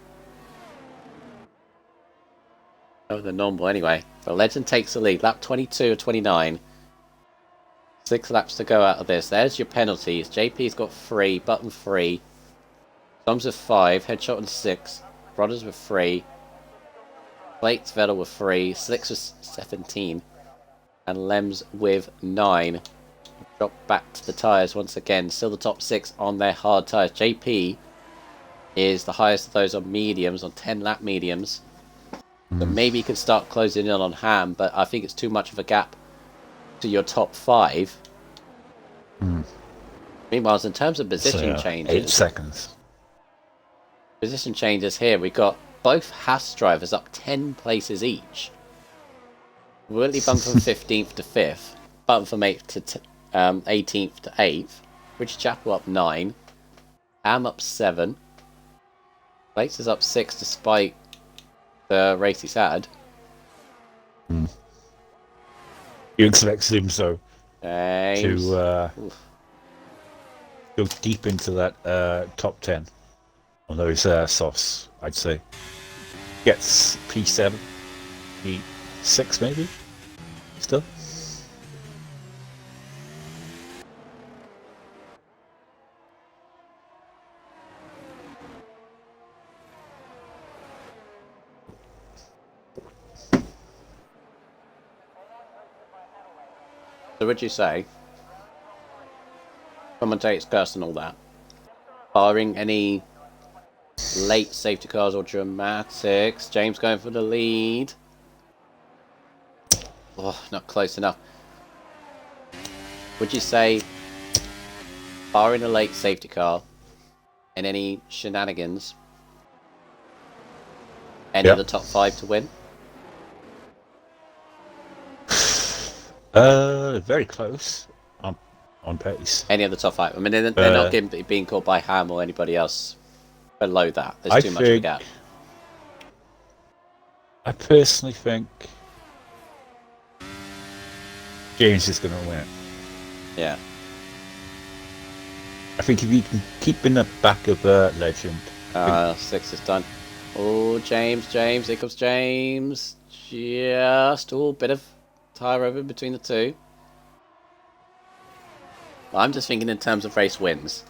Oh, the normal anyway. The Legend takes the lead. Lap 22 or 29. 6 laps to go out of this. There's your penalties. JP's got 3, Button 3. Tom's with 5, Headshot with 6. Brothers with 3. Plates Vettel with 3. Slicks with 17. And Lems with 9. Drop back to the tyres once again. Still the top 6 on their hard tyres. JP is the highest of those on mediums, on 10 lap mediums. So maybe you can start closing in on Ham, but I think it's too much of a gap to your top 5. Meanwhile, in terms of position changes, 8 seconds. Position changes here. We've got both Haas drivers up 10 places each. Willie bumped from 15th to 5th. Button from 8th to 18th to 8th. Richard Chapel up 9. Ham up 7. Plates is up 6 despite the race he's had. You expect him so James. to go deep into that top 10 on those softs, I'd say. Gets P7, P6 maybe, still. So would you say, commentates, curse and all that, barring any late safety cars or dramatics, James going for the lead. Oh, not close enough. Would you say, barring a late safety car and any shenanigans, any of the top 5 to win? Very close on pace. Any of the top 5? I mean, they're not being caught by Ham or anybody else below that. There's too much of a gap. I personally think James is going to win it. Yeah. I think if you can keep in the back of Legend. 6 is done. Oh, James, here comes James. Just a bit of tyre over between the two. I'm just thinking in terms of race wins.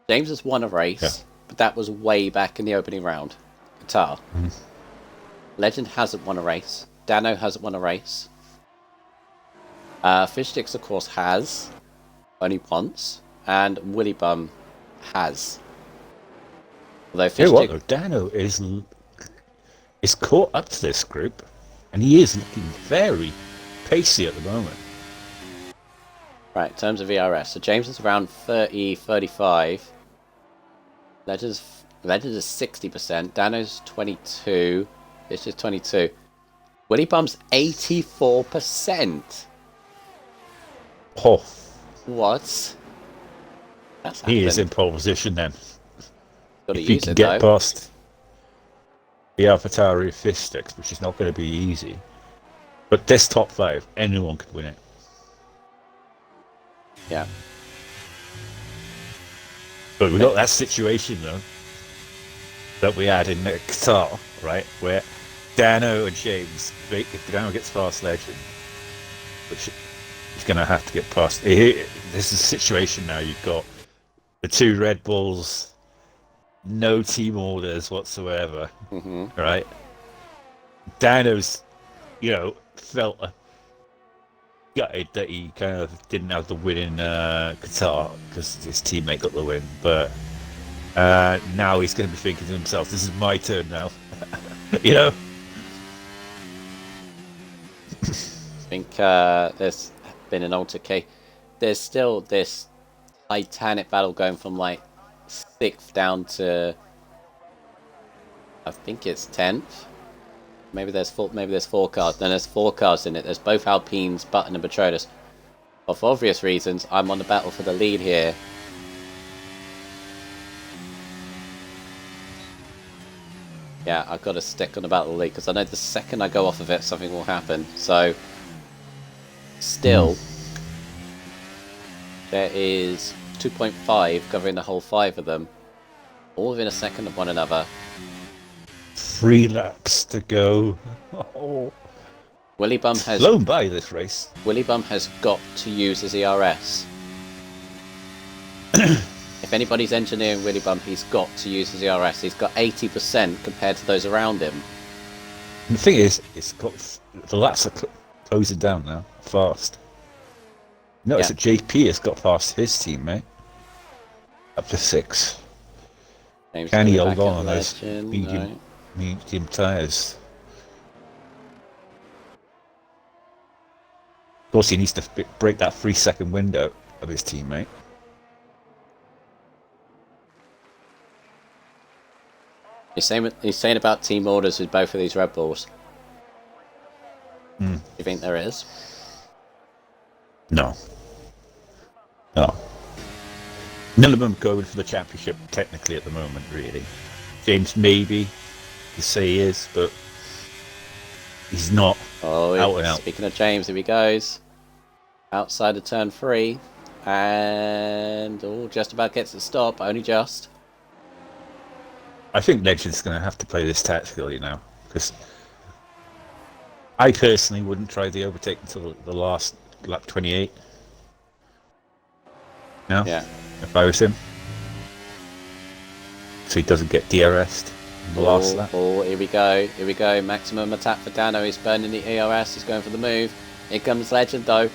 James has won a race, but that was way back in the opening round. Qatar. Legend hasn't won a race. Dano hasn't won a race. Fish Sticks, of course, has. Only once. And Willy Bum has. Although Fish Sticks... Dano is caught up to this group, and he is looking very pacey at the moment. Right, in terms of ERS, so James is around 30, 35. Legend is 60%. Dano's 22. This is 22. Willy Bum's 84%. Oh. What? That's he is in pole position then. Gotta if you can get past the AlphaTauri Fish Sticks, which is not going to be easy. But this top 5, anyone could win it. Yeah. But we got that situation though that we had in Qatar, right? Where Dano and James, if Dano gets past Legend, which he's going to have to get past. This is a situation now. You've got the 2 Red Bulls, no team orders whatsoever, right? Dano's, felt gutted that he kind of didn't have the win in Qatar because his teammate got the win, but now he's going to be thinking to himself, this is my turn now. I think there's been an altercation. There's still this titanic battle going from like 6th down to I think it's 10th. Maybe there's 4 cars. Then there's 4 cars in it. There's both Alpines, Button and Petronas. But for obvious reasons, I'm on the battle for the lead here. Yeah, I've got to stick on the battle lead because I know the second I go off of it, something will happen. So, still, there is 2.5 covering the whole 5 of them, all within a second of one another. 3 laps to go. Oh. Willy Bum has flown by this race. Willy Bum has got to use his ERS. If anybody's engineering Willy Bum, he's got to use his ERS. He's got 80% compared to those around him. And the thing is, it's got the laps are closing down now, fast. Notice that JP has got past his teammate. Up to 6. James Can he going hold back on at on those Legend? medium tyres? Of course, he needs to break that 3-second window of his teammate. He's saying about team orders with both of these Red Bulls. Do you think there is? No. No. None of them going for the championship technically at the moment, really. James maybe, you say he is, but he's not out and out. Speaking of James, here he goes. Outside of turn 3. And just about gets the stop, only just. I think Legend's going to have to play this tactically now, because I personally wouldn't try the overtake until the last lap 28. No? Yeah. If I was him. So he doesn't get DRS'd in the last lap. Here we go. Here we go. Maximum attack for Dano. He's burning the ERS. He's going for the move. Here comes Legend, though.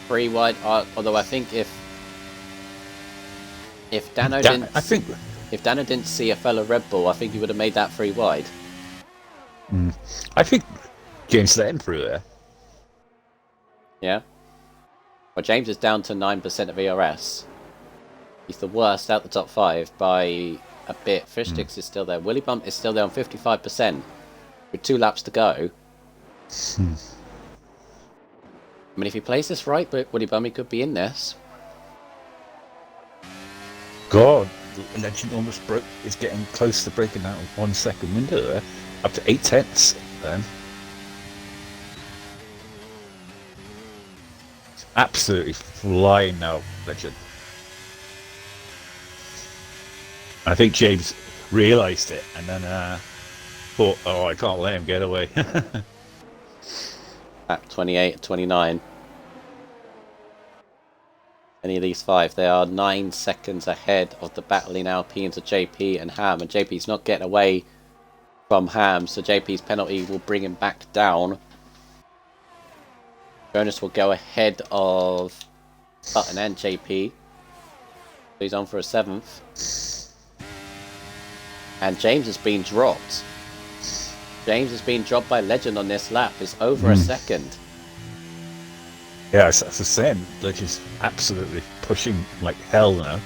3 wide. Although I think if Dano if Dano didn't see a fellow Red Bull, I think he would have made that 3 wide. I think James let him through there. Yeah. Well, James is down to 9% of ERS. He's the worst out the top 5 by a bit. Fishsticks is still there. Willy Bump is still there on 55% with 2 laps to go. I mean, if he plays this right, but Willy Bum, he could be in this. God, Legend almost is getting close to breaking that 1-second window there. Up to 8 tenths then. Absolutely flying now, Legend. I think James realised it and then thought, oh, I can't let him get away. At 28, 29. Any of these 5, they are 9 seconds ahead of the battling Alpines of JP and Ham, and JP's not getting away from Ham, so JP's penalty will bring him back down. Jonas will go ahead of Button and JP. He's on for a 7th. And James has been dropped. James has been dropped by Legend on this lap. It's over a second. Yeah, that's the same. Legend's absolutely pushing like hell now.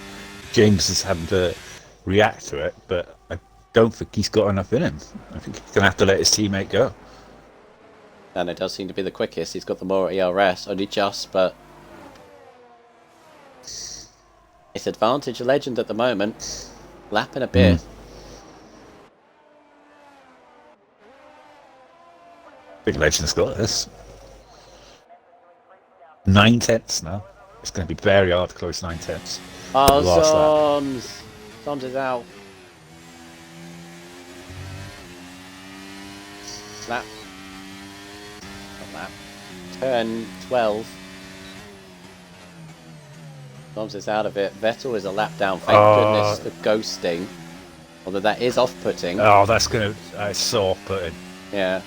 James is having to react to it, but I don't think he's got enough in him. I think he's going to have to let his teammate go. And it does seem to be the quickest. He's got the more ERS, only just, but it's advantage Legend at the moment. Lap and a bit. Big Legend's got this. 9 tenths now. It's going to be very hard to close 9 tenths. Oh, Soms! Soms is out. Lap. Not lap. Turn 12. Soms is out of it. Vettel is a lap down. Thank goodness for ghosting. Although that is off-putting. Oh, that's going to... It's so off-putting. Yeah.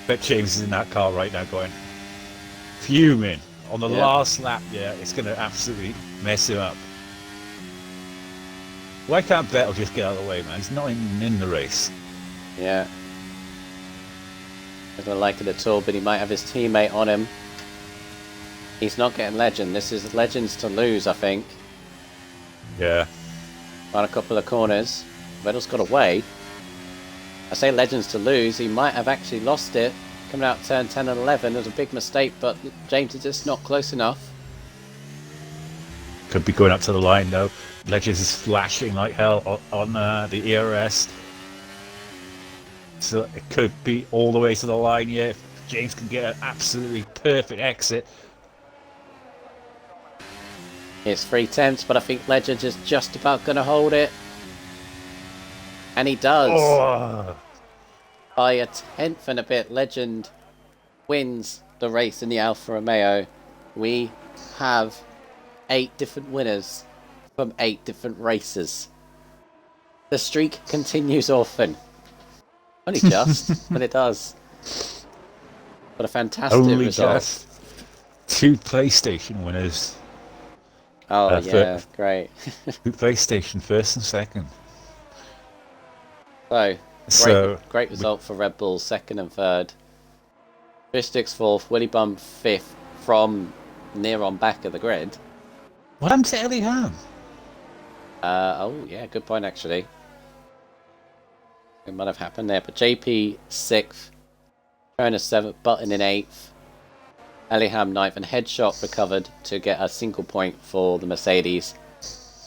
Bet James is in that car right now going fuming on the last lap. Yeah, it's going to absolutely mess him up. Why can't Vettel just get out of the way, man? He's not even in the race. Yeah. I don't like it at all, but he might have his teammate on him. He's not getting Legend. This is Legends to lose, I think. Yeah. On a couple of corners. Vettel's got away. I say Legends to lose. He might have actually lost it. Coming out turn 10 and 11. It was a big mistake, but James is just not close enough. Could be going up to the line, though. Legends is flashing like hell on the ERS. So it could be all the way to the line, yeah. If James can get an absolutely perfect exit. It's 3 tenths, but I think Legends is just about going to hold it. And he does. Oh. By a tenth and a bit, Legend wins the race in the Alfa Romeo. We have 8 different winners from 8 different races. The streak continues often. Only just, but it does. What a fantastic Only result. Just 2 PlayStation winners. Oh, yeah, great. 2 PlayStation, first and second. So, great result for Red Bull, second and third. Fishsticks fourth, Willy Bum fifth from near on back of the grid. What happened to Eliham? Oh, yeah, good point, actually. It might have happened there, but JP sixth, Turner seventh, Button in eighth, Eliham ninth, and Headshot recovered to get a single point for the Mercedes.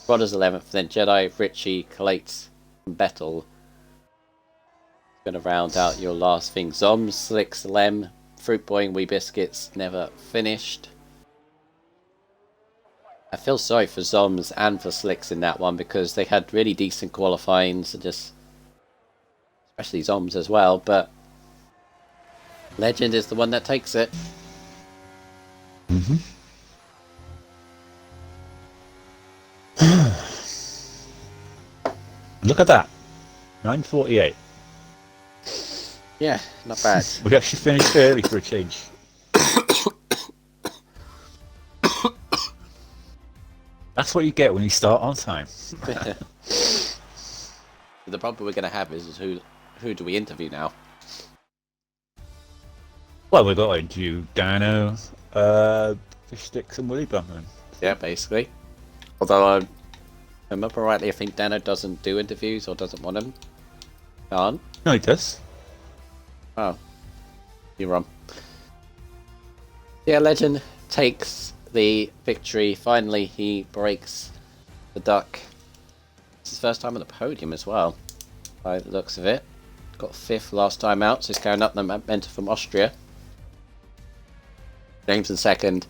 Brothers 11th, then Jedi, Ritchie, Collates, and Bettel. Going to round out your last thing. Zoms, Slicks, Lem, Fruit Boy, and Wee Biscuits never finished. I feel sorry for Zoms and for Slicks in that one because they had really decent qualifyings, especially Zoms as well, but Legend is the one that takes it. Mm-hmm. Look at that. 9:48. Yeah, not bad. We actually finished early for a change. That's what you get when you start on time. The problem we're going to have is who do we interview now? Well, we've got to interview Dano, Fishsticks, and Willy Bum. Yeah, basically. Although I remember rightly, I think Dano doesn't do interviews or doesn't want them. Can't? No, he does. Oh, you're wrong. Yeah, Legend takes the victory. Finally, he breaks the duck. It's his first time on the podium as well, by the looks of it. Got 5th last time out, so he's carrying up the momentum from Austria. James in 2nd,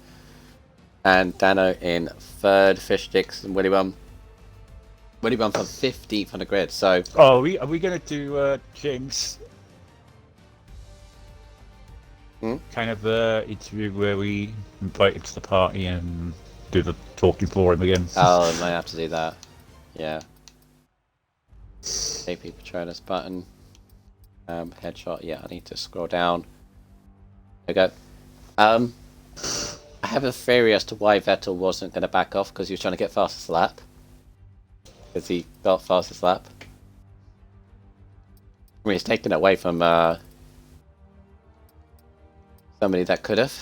and Dano in 3rd. Fishsticks and Willy Bum. Willy Bum for 15th on the grid. So, are we going to do James? Kind of interview where we invite him to the party and do the talking for him again. Oh, I might have to do that. Yeah. JP Patronus button. Headshot. Yeah, I need to scroll down. There we go. I have a theory as to why Vettel wasn't going to back off because he was trying to get fastest lap. Because he got fastest lap. I mean, he's taken it away from somebody that could have.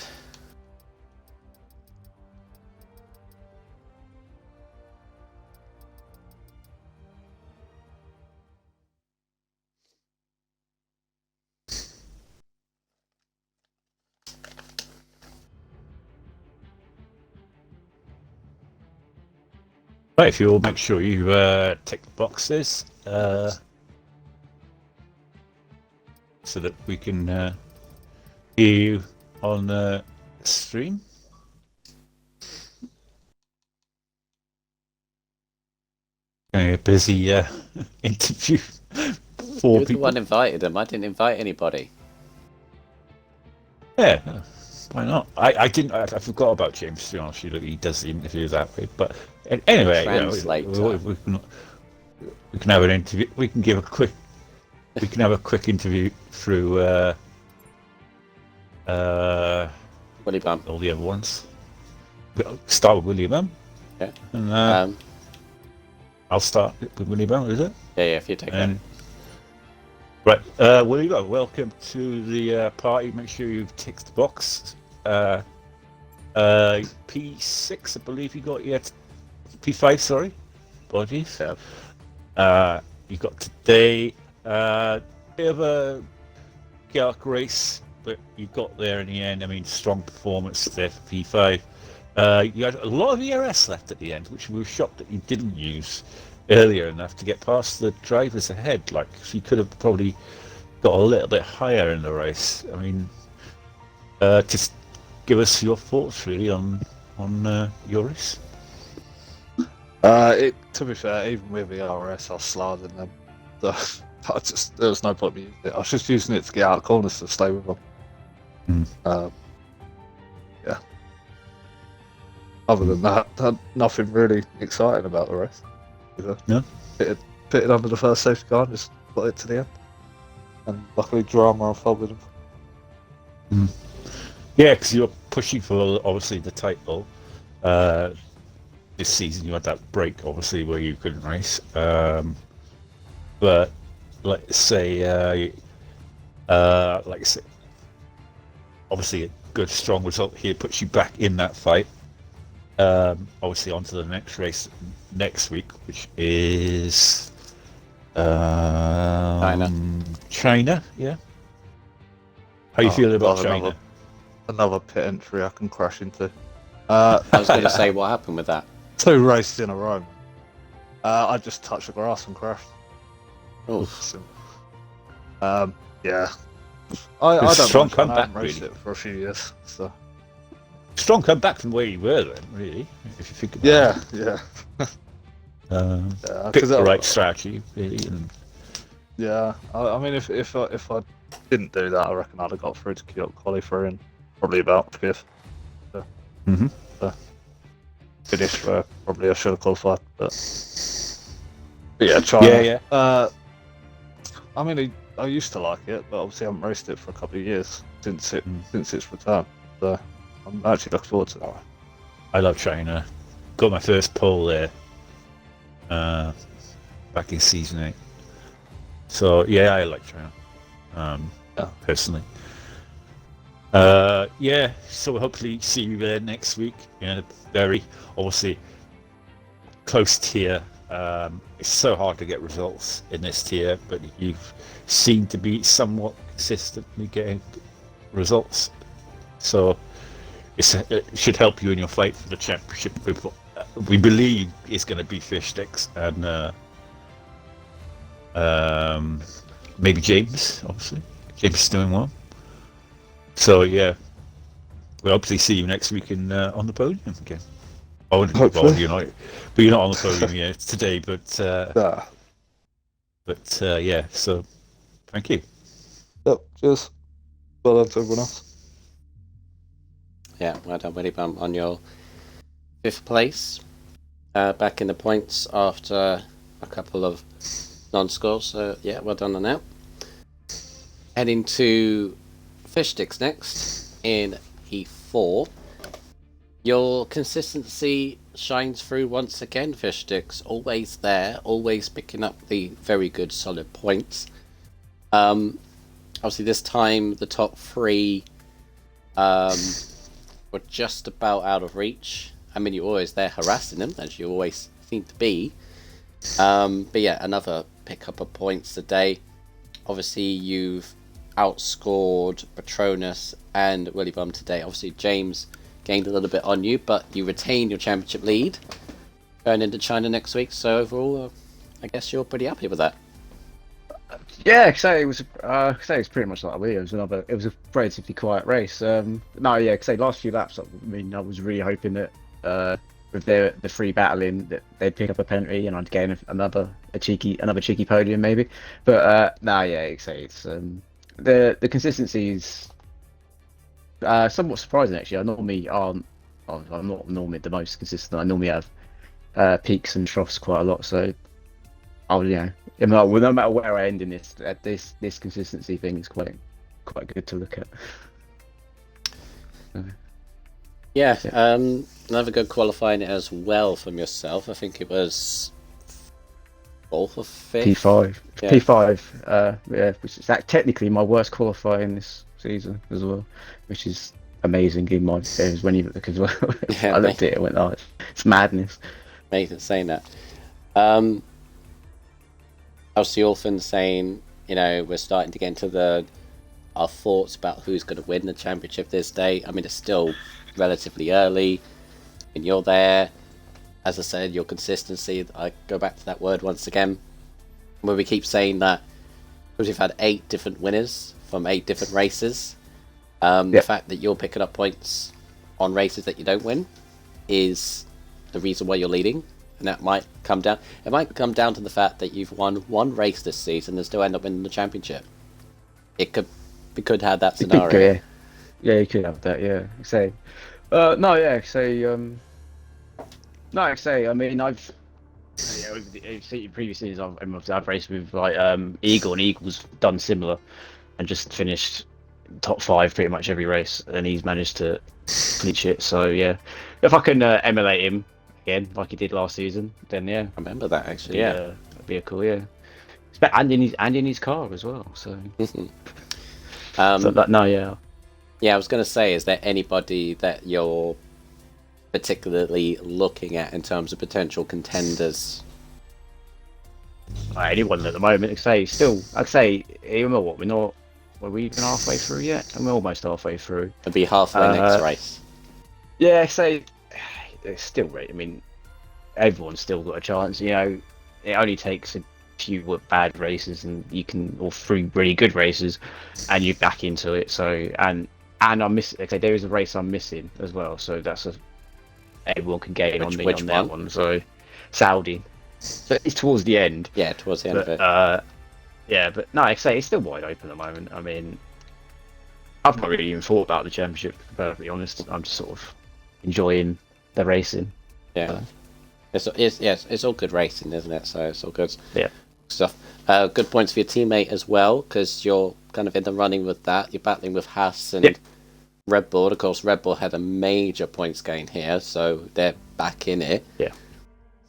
Right, if you'll make sure you tick the boxes so that we can hear you on the stream. A busy interview. You're the one invited him. I didn't invite anybody. Yeah, why not? I didn't. I forgot about James. To be honest, he does the interview that way. But anyway, we can have an interview. We can give a quick. We can have a quick interview through Willy Bum. all the other ones. We'll start with Willy Bum. Yeah. And I'll start with Willy Bum. Is it? Yeah. If you take that. Right, Willy Bum, welcome to the party. Make sure you've ticked the box. P6, I believe you got yet. P5, sorry. Apologies. Yeah. You got today bit of a chaotic race, but you got there in the end. I mean, strong performance there for P5. You had a lot of ERS left at the end, which we were shocked that you didn't use earlier enough to get past the drivers ahead. Like, you could have probably got a little bit higher in the race. I mean, just give us your thoughts really on your race. To be fair, even with the RS, I was slower than them. So there was no point me using it. I was just using it to get out of corners to stay with them. Yeah. Other than that, nothing really exciting about the rest. No. Pitted under the first safety car, just got it to the end, and luckily drama unfolded. Yeah, because you're pushing for obviously the title. This season you had that break, obviously, where you couldn't race. But let's say, obviously a good strong result here puts you back in that fight. Obviously onto the next race next week, which is China. Yeah. How you feeling about China? Another pit entry I can crash into. I was going to say, what happened with that? 2 races in a row. I just touched the grass and crashed. Oh. Yeah. I don't strong mind. comeback, I haven't raced really. it for a few years. So. Strong comeback from where you were then, really, if you think about it. Pick the right strategy, really. And... Yeah, I mean, if I didn't do that, I reckon I'd have got through to qualifying probably about 5th. So, finish where probably I should have qualified, but yeah, China. Yeah. I mean, I used to like it, but obviously I haven't raced it for a couple of years since its return. So I'm actually looking forward to that. I love China. Got my first pole there back in season 8. So yeah, I like China. Personally. So we'll hopefully see you there next week in a very obviously close tier. It's so hard to get results in this tier, but you seem to be somewhat consistently getting results. So it should help you in your fight for the championship. We believe it's going to be Fish Sticks and maybe James, obviously. James is doing well. So yeah, we'll hopefully see you next week on the podium again. Oh, well, you're not on the podium yet today, but yeah. So thank you. Yep. Cheers. Well done to everyone else. Yeah, well done, Willie Bump, on your 5th place. Back in the points after a couple of non-scores. So yeah, well done on that. Heading to Fish Sticks next in E4. Your consistency shines through once again, Fish Sticks. Always there, always picking up the very good solid points. Obviously this time the top 3 were just about out of reach. I mean, you're always there harassing them, as you always seem to be. But yeah, another pickup of points today. Obviously you've outscored Patronus and Willy Bum today. Obviously James gained a little bit on you, but you retain your championship lead going into China next week. So overall, I guess you're pretty happy with that. Yeah, it was pretty much like it was a relatively quiet race. Last few laps, I mean, I was really hoping that with the free battling that they'd pick up a penalty and I'd gain another cheeky podium maybe. But it's the consistency is somewhat surprising actually. I'm not normally the most consistent. I normally have peaks and troughs quite a lot. So no matter where I end in this consistency thing is quite good to look at. Another good qualifying as well from yourself. I think it was 4th or 5th. P5. Yeah. P5. Which is technically my worst qualifying this season as well, which is amazing in my experience when you look as well. I looked at it and went, oh, it's madness. Amazing saying that. Obviously, Orphan saying, we're starting to get into our thoughts about who's going to win the championship this day. I mean, it's still relatively early, and you're there. As I said, your consistency, I go back to that word once again, where we keep saying that because we've had 8 different winners from 8 different races. The fact that you're picking up points on races that you don't win is the reason why you're leading. and that might come down. It might come down to the fact that you've won one race this season and still end up winning the championship. We could have that scenario. Yeah, you could have that. Yeah, say, no, yeah, say, no, like say, I mean, I've seen previous seasons. I've raced with like Eagle, and Eagle's done similar, and just finished top 5 pretty much every race, and he's managed to clinch it. So yeah, if I can emulate him again like he did last season, then yeah, I remember that actually. Yeah, that'd be a cool. Yeah, and in his car as well. So, so that, no, yeah. Yeah, I was going to say, is there anybody that you're particularly looking at in terms of potential contenders? Anyone at the moment, I'd say, even though we're even halfway through yet? And we're almost halfway through. It'll be halfway next race. Yeah, it's still right. I mean, everyone's still got a chance. You know, it only takes a few bad races, or 3 really good races, and you're back into it. So, and I'm missing. Okay, there is a race I'm missing as well. So everyone can gain on me on that one. So, Saudi. So it's towards the end. Yeah, towards the end of it. Yeah, but no, like I say, it's still wide open at the moment. I mean, I've not really even thought about the championship, to be perfectly honest. I'm just sort of enjoying the racing. Yeah. It's all good racing, isn't it? So it's all good stuff. Good points for your teammate as well, because you're kind of in the running with that. You're battling with Haas and Red Bull. Of course, Red Bull had a major points gain here, so they're back in it. Yeah.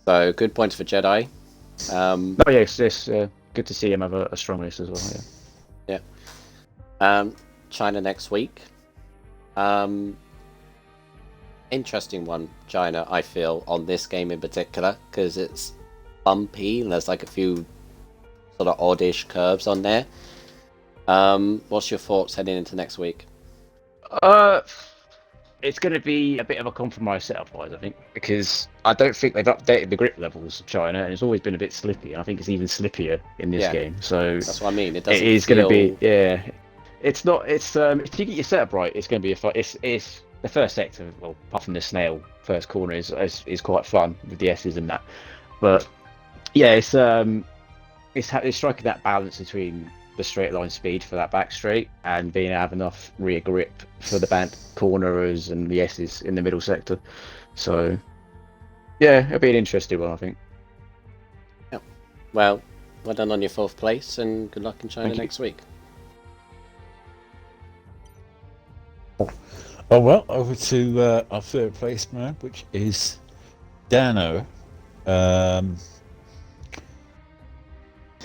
So good points for Jedi. It's good to see him have a strong race as well. Yeah. China next week. Interesting one, China, I feel, on this game in particular, because it's bumpy and there's like a few sort of oddish curves on there. What's your thoughts heading into next week? It's going to be a bit of a compromise setup-wise, I think, because I don't think they've updated the grip levels of China, and it's always been a bit slippy. I think it's even slippier in this game. So that's what I mean. It is going to be, It's not. It's if you get your setup right, it's going to be it's the first sector. Well, apart from the snail first corner is quite fun with the S's and that, but yeah, it's striking that balance between the straight line speed for that back straight and being able to have enough rear grip for the back corners and the S's in the middle sector. So yeah, it'll be an interesting one, I think. Yeah. Well done on your 4th place, and good luck in China next week. Oh well, over to our 3rd place man, which is Dano.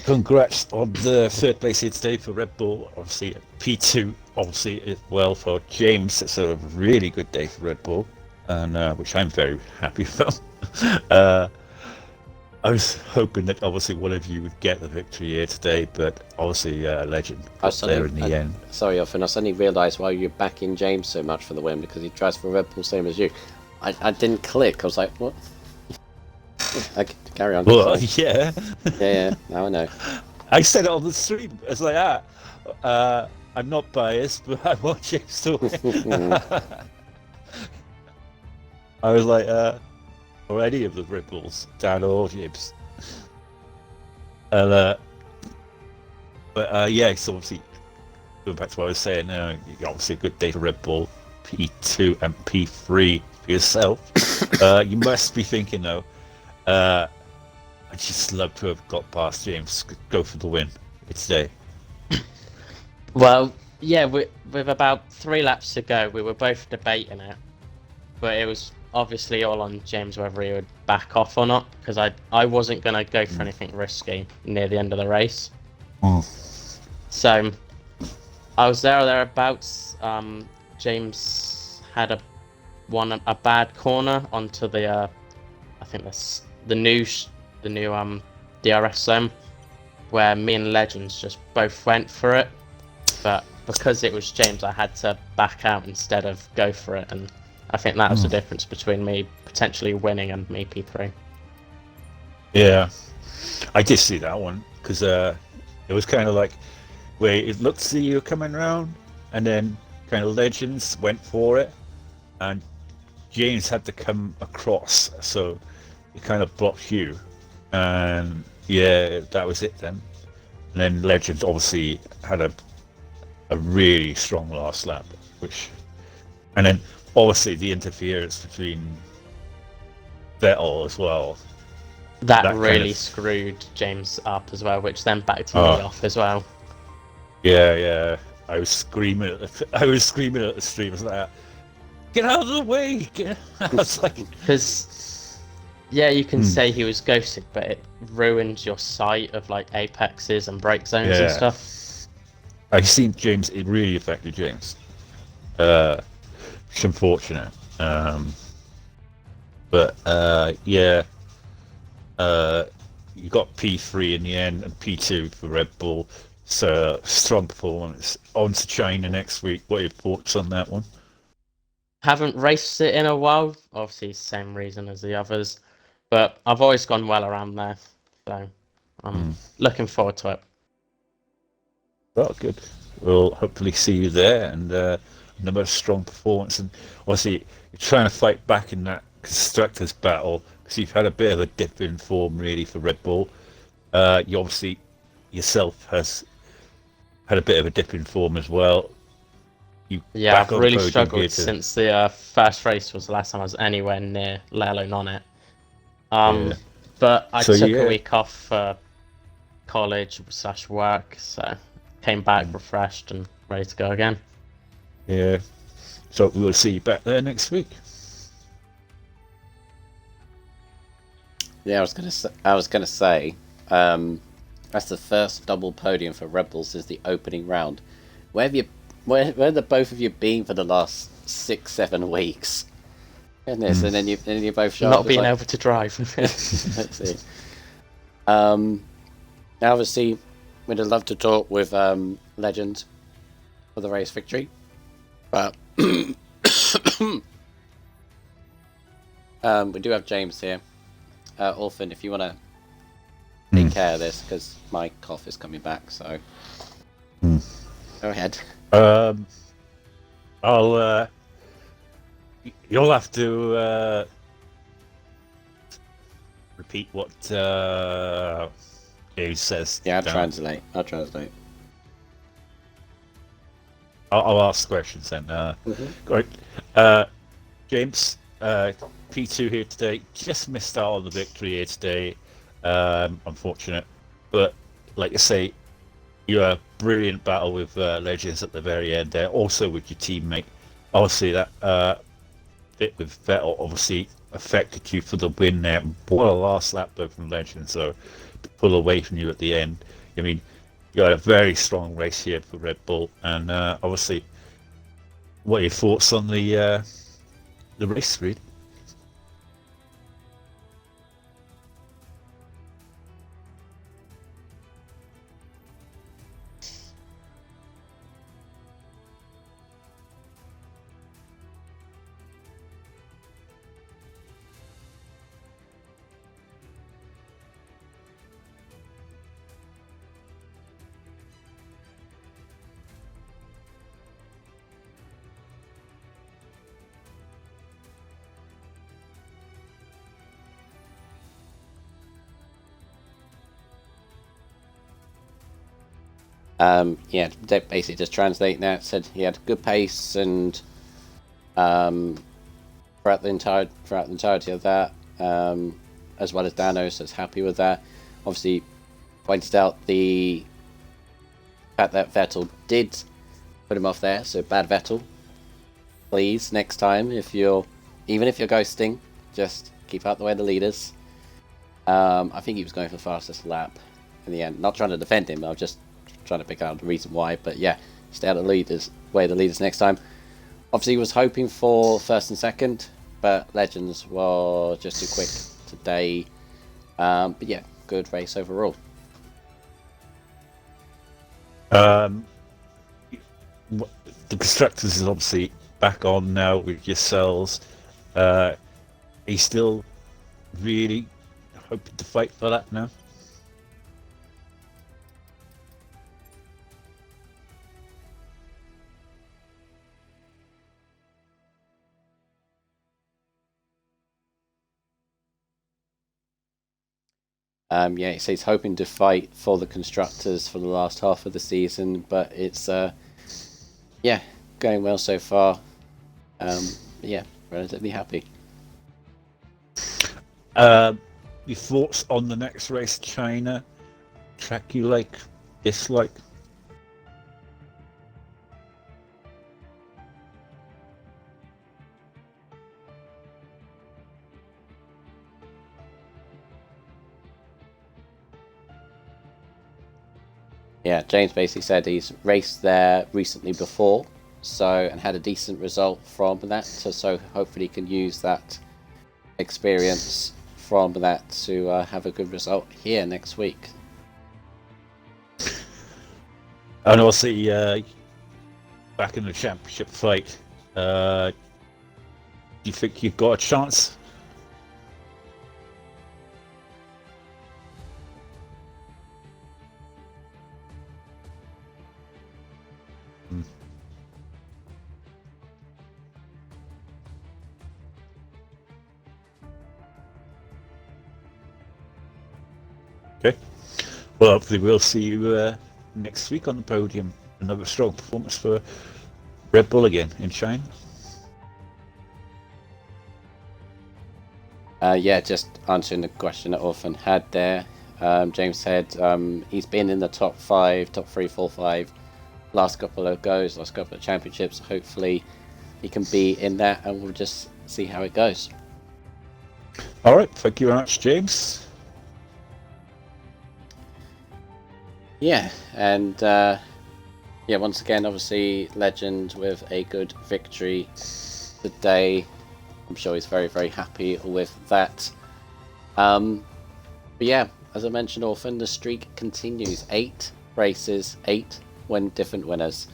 Congrats on the 3rd place here today for Red Bull. Obviously, P2 obviously as well for James. It's a really good day for Red Bull, and which I'm very happy about. I was hoping that obviously one of you would get the victory here today, but obviously Legend got there in the end. Sorry, Offen, I suddenly realised why you're backing James so much for the win, because he tries for Red Bull same as you. I didn't click. I was like, what? Okay, carry on. Well, yeah. Yeah, now I know. I said it on the stream. It's like, I'm not biased, but I want James to win. I was like, or any of the Red Bulls, Dan or James. And, yeah, so obviously, going back to what I was saying now, obviously a good day for Red Bull, P2 and P3 for yourself. You must be thinking, though, I'd just love to have got past James, go for the win today. Well, yeah, with about 3 laps to go, we were both debating it, but it was obviously all on James whether he would back off or not, because I wasn't going to go for anything risky near the end of the race. So I was there or thereabouts. James had a bad corner onto the I think that's the new DRS zone, where me and Legends just both went for it, but because it was James, I had to back out instead of go for it, and I think that was the difference between me potentially winning and me P3. Yeah, I did see that one, because it was kind of like where it looked to see you coming round, and then kind of Legends went for it, and James had to come across, so it kind of blocked you, and yeah, that was it then. And then Legend obviously had a really strong last lap, and then obviously the interference between Vettel as well. That That kind really of screwed James up as well, which then backed me Oh. off as well. yeah. I was screaming at the stream. I was like, "Get out of the way!" I was like, Because, yeah, you can say he was ghosted, but it ruined your sight of like apexes and break zones and Yeah. stuff. I seen James. It really affected James. It's unfortunate. But yeah, you got P3 in the end and P2 for Red Bull. So strong performance. On to China next week. What are your thoughts on that one? Haven't raced it in a while, obviously same reason as the others, but I've always gone well around there, so I'm looking forward to it. Well, good. We'll hopefully see you there, and another strong performance. And obviously, you're trying to fight back in that constructors battle because you've had a bit of a dip in form, really, for Red Bull. You obviously yourself has had a bit of a dip in form as well. You Yeah, back I've on really podium struggled here to since the first race was the last time I was anywhere near, let alone on it. Yeah. But I So, took yeah. a week off for college/work, so came back refreshed and ready to go again. Yeah. So we'll see you back there next week. Yeah, I was gonna say, that's the first double podium for Red Bull since the opening round. Where have the both of you been for the last 6-7 weeks? Goodness, and then you both show Not up. being able to drive. Let's see. Obviously, we'd have loved to talk with Legend for the race victory, but we do have James here. Orphan, if you want to take care of this, because my cough is coming back, so go ahead. You'll have to repeat what James says. Yeah, I'll down. translate. I'll ask questions then. Great. James, P2 here today. Just missed out on the victory here today. Unfortunate. But like I say, you had a brilliant battle with Legends at the very end there. Also with your teammate. Obviously that bit with Vettel obviously affected you for the win there. What a last lap though from Legends. So to pull away from you at the end. I mean, you had a very strong race here for Red Bull, and obviously, what are your thoughts on the race, really? Yeah, basically just translating that. Said he had good pace and throughout the entirety of that, as well as Dano, so it's happy with that. Obviously, pointed out the fact that Vettel did put him off there, so bad Vettel. Please, next time, even if you're ghosting, just keep out the way of the leaders. I think he was going for the fastest lap in the end. Not trying to defend him, I was just trying to pick out the reason why. But yeah, stay out of the way of the leaders next time. Obviously, he was hoping for first and second, but Legends were just too quick today. But yeah, good race overall. The constructors is obviously back on now with yourselves. He's still really hoping to fight for that now. Yeah, so he's hoping to fight for the constructors for the last half of the season, but it's going well so far. Yeah, relatively happy. Your thoughts on the next race, China? Track you like, dislike? Yeah, James basically said he's raced there recently before, and had a decent result from that. So hopefully he can use that experience from that to have a good result here next week. And also, back in the championship fight, do you think you've got a chance? Okay. Well, hopefully we'll see you next week on the podium. Another strong performance for Red Bull again in China. Yeah, just answering the question that Orphan had there. James said he's been in the top 3, 4, 5 last couple of goes, last couple of championships. Hopefully he can be in that, and we'll just see how it goes. All right, thank you very much, James. Yeah, and once again, obviously, Legend with a good victory today. I'm sure he's very, very happy with that. But yeah, as I mentioned, Orphan, the streak continues. 8 races, 8 different winners.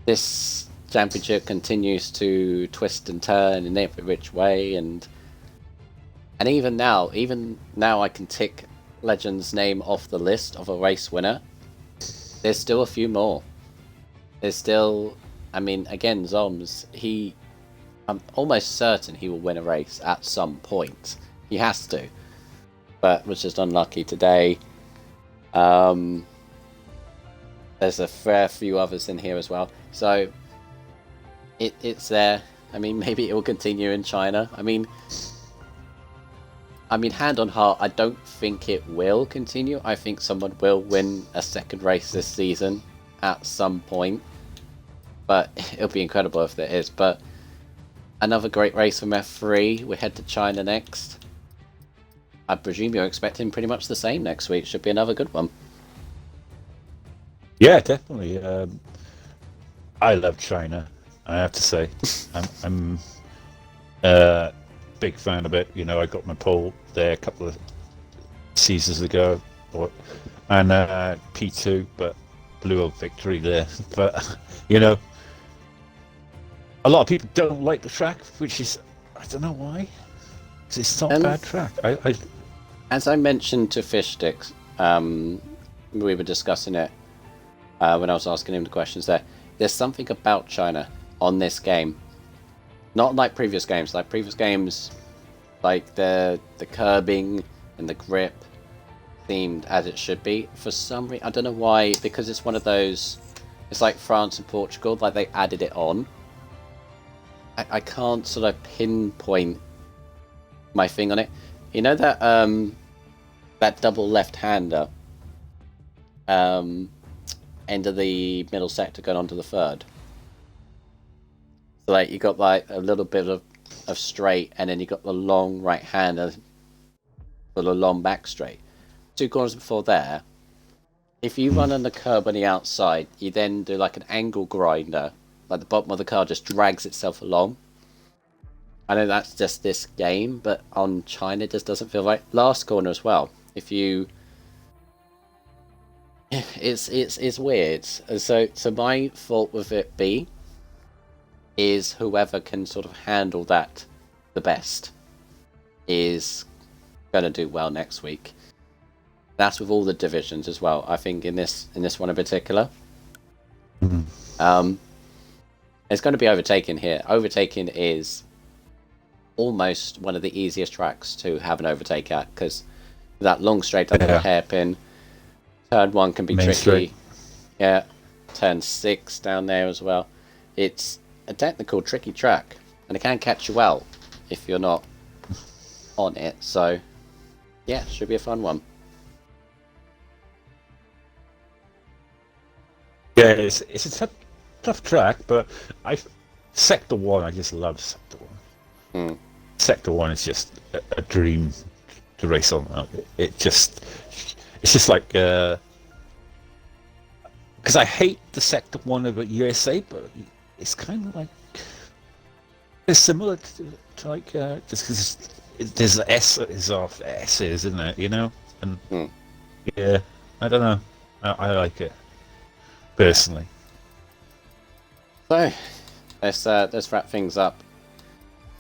This championship continues to twist and turn in every which way, and even now I can tick Legend's name off the list of a race winner. There's still a few more. There's still, again, Zoms, I'm almost certain he will win a race at some point. He has to, but was just unlucky today. There's a fair few others in here as well, so it's there. Maybe it will continue in China. Hand on heart, I don't think it will continue. I think someone will win a second race this season at some point, but it'll be incredible if there is. But another great race from F3. We head to China next. I presume you're expecting pretty much the same next week. Should be another good one. Yeah, definitely. I love China, I have to say. I'm big fan of it. I got my pole there a couple of seasons ago, and P2, but blew a victory there. But a lot of people don't like the track, which is, I don't know why. It's not a bad track. As I mentioned to Fishsticks, we were discussing it when I was asking him the questions there. There's something about China on this game. Not like previous games. Like previous games, like the curbing and the grip themed as it should be. For some reason, I don't know why, because it's one of those, it's like France and Portugal, like they added it on. I can't sort of pinpoint my thing on it. You know that that double left-hander end of the middle sector going on to the third. So like you got like a little bit of straight, and then you got the long right hander for the long back straight. 2 corners before there, if you run on the curb on the outside, you then do like an angle grinder, like the bottom of the car just drags itself along. I know that's just this game, but on China it just doesn't feel right. Last corner as well. If you, it's weird. So my fault with it is whoever can sort of handle that the best is going to do well next week. That's with all the divisions as well. I think in this one in particular, it's going to be overtaken here. Overtaking is almost one of the easiest tracks to have an overtake at, because That long straight under the hairpin. Turn 1 can be Main tricky. straight. Yeah. Turn 6 down there as well. It's a technical, tricky track, and it can catch you out if you're not on it. So, yeah, should be a fun one. Yeah, it's a tough track, but Sector 1, I just love Sector 1. Sector 1 is just a dream to race on. It's just like, because I hate the Sector 1 of USA, but it's kind of like, it's similar to like, just because there's S's off S's, isn't it, you know? And yeah, I don't know. I like it, personally. So, let's wrap things up.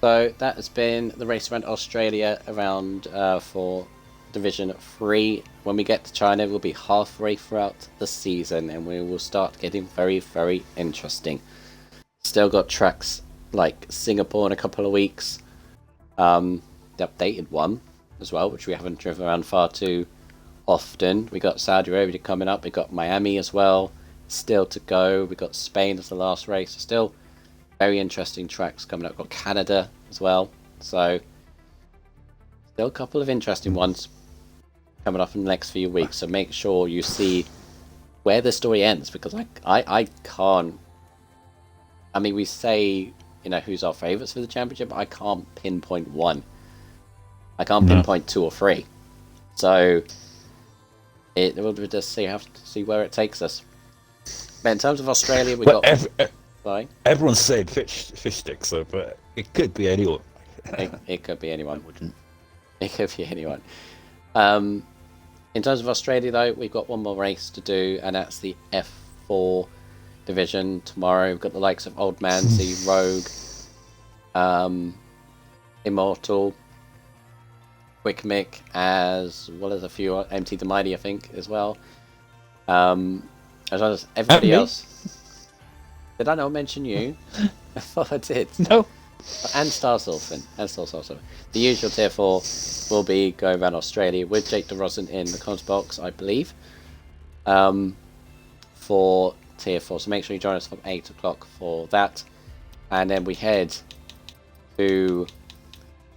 So that has been the race around Australia around for Division 3. When we get to China, we'll be halfway throughout the season, and we will start getting very, very interesting. Still got tracks like Singapore in a couple of weeks. The updated one as well, which we haven't driven around far too often. We got Saudi Arabia coming up. We got Miami as well, still to go. We got Spain as the last race. Still very interesting tracks coming up. Got Canada as well. So still a couple of interesting ones coming up in the next few weeks. So make sure you see where the story ends, because I can't. I mean, we say, you know, who's our favourites for the championship, but I can't pinpoint one. I can't pinpoint 2 or 3. So we'll just have to see where it takes us. But in terms of Australia, we got. Everyone's saying fish sticks, though, but it could be anyone. It could be anyone. It could be anyone. In terms of Australia, though, we've got one more race to do, and that's the F4 division tomorrow. We've got the likes of Old Mancy, Rogue, Immortal, Quick Mick, as well as a few MT the Mighty, I think, as well. As well as everybody else. Did I not mention you? I thought I did. No. And Star Sulfin. The usual tier 4 will be going around Australia with Jake DeRosen in the comms box, I believe, for tier 4. So make sure you join us from 8 o'clock for that. And then we head to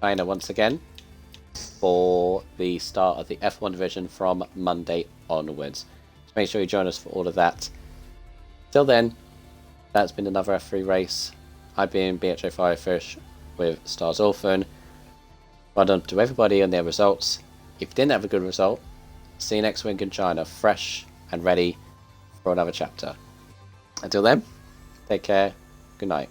China once again for the start of the F1 division from Monday onwards. So make sure you join us for all of that. Till then, that's been another F3 race. I've been BHO Firefish with Stars Orphan. Well done to everybody on their results. If you didn't have a good result, see you next week in China, fresh and ready for another chapter. Until then, take care. Good night.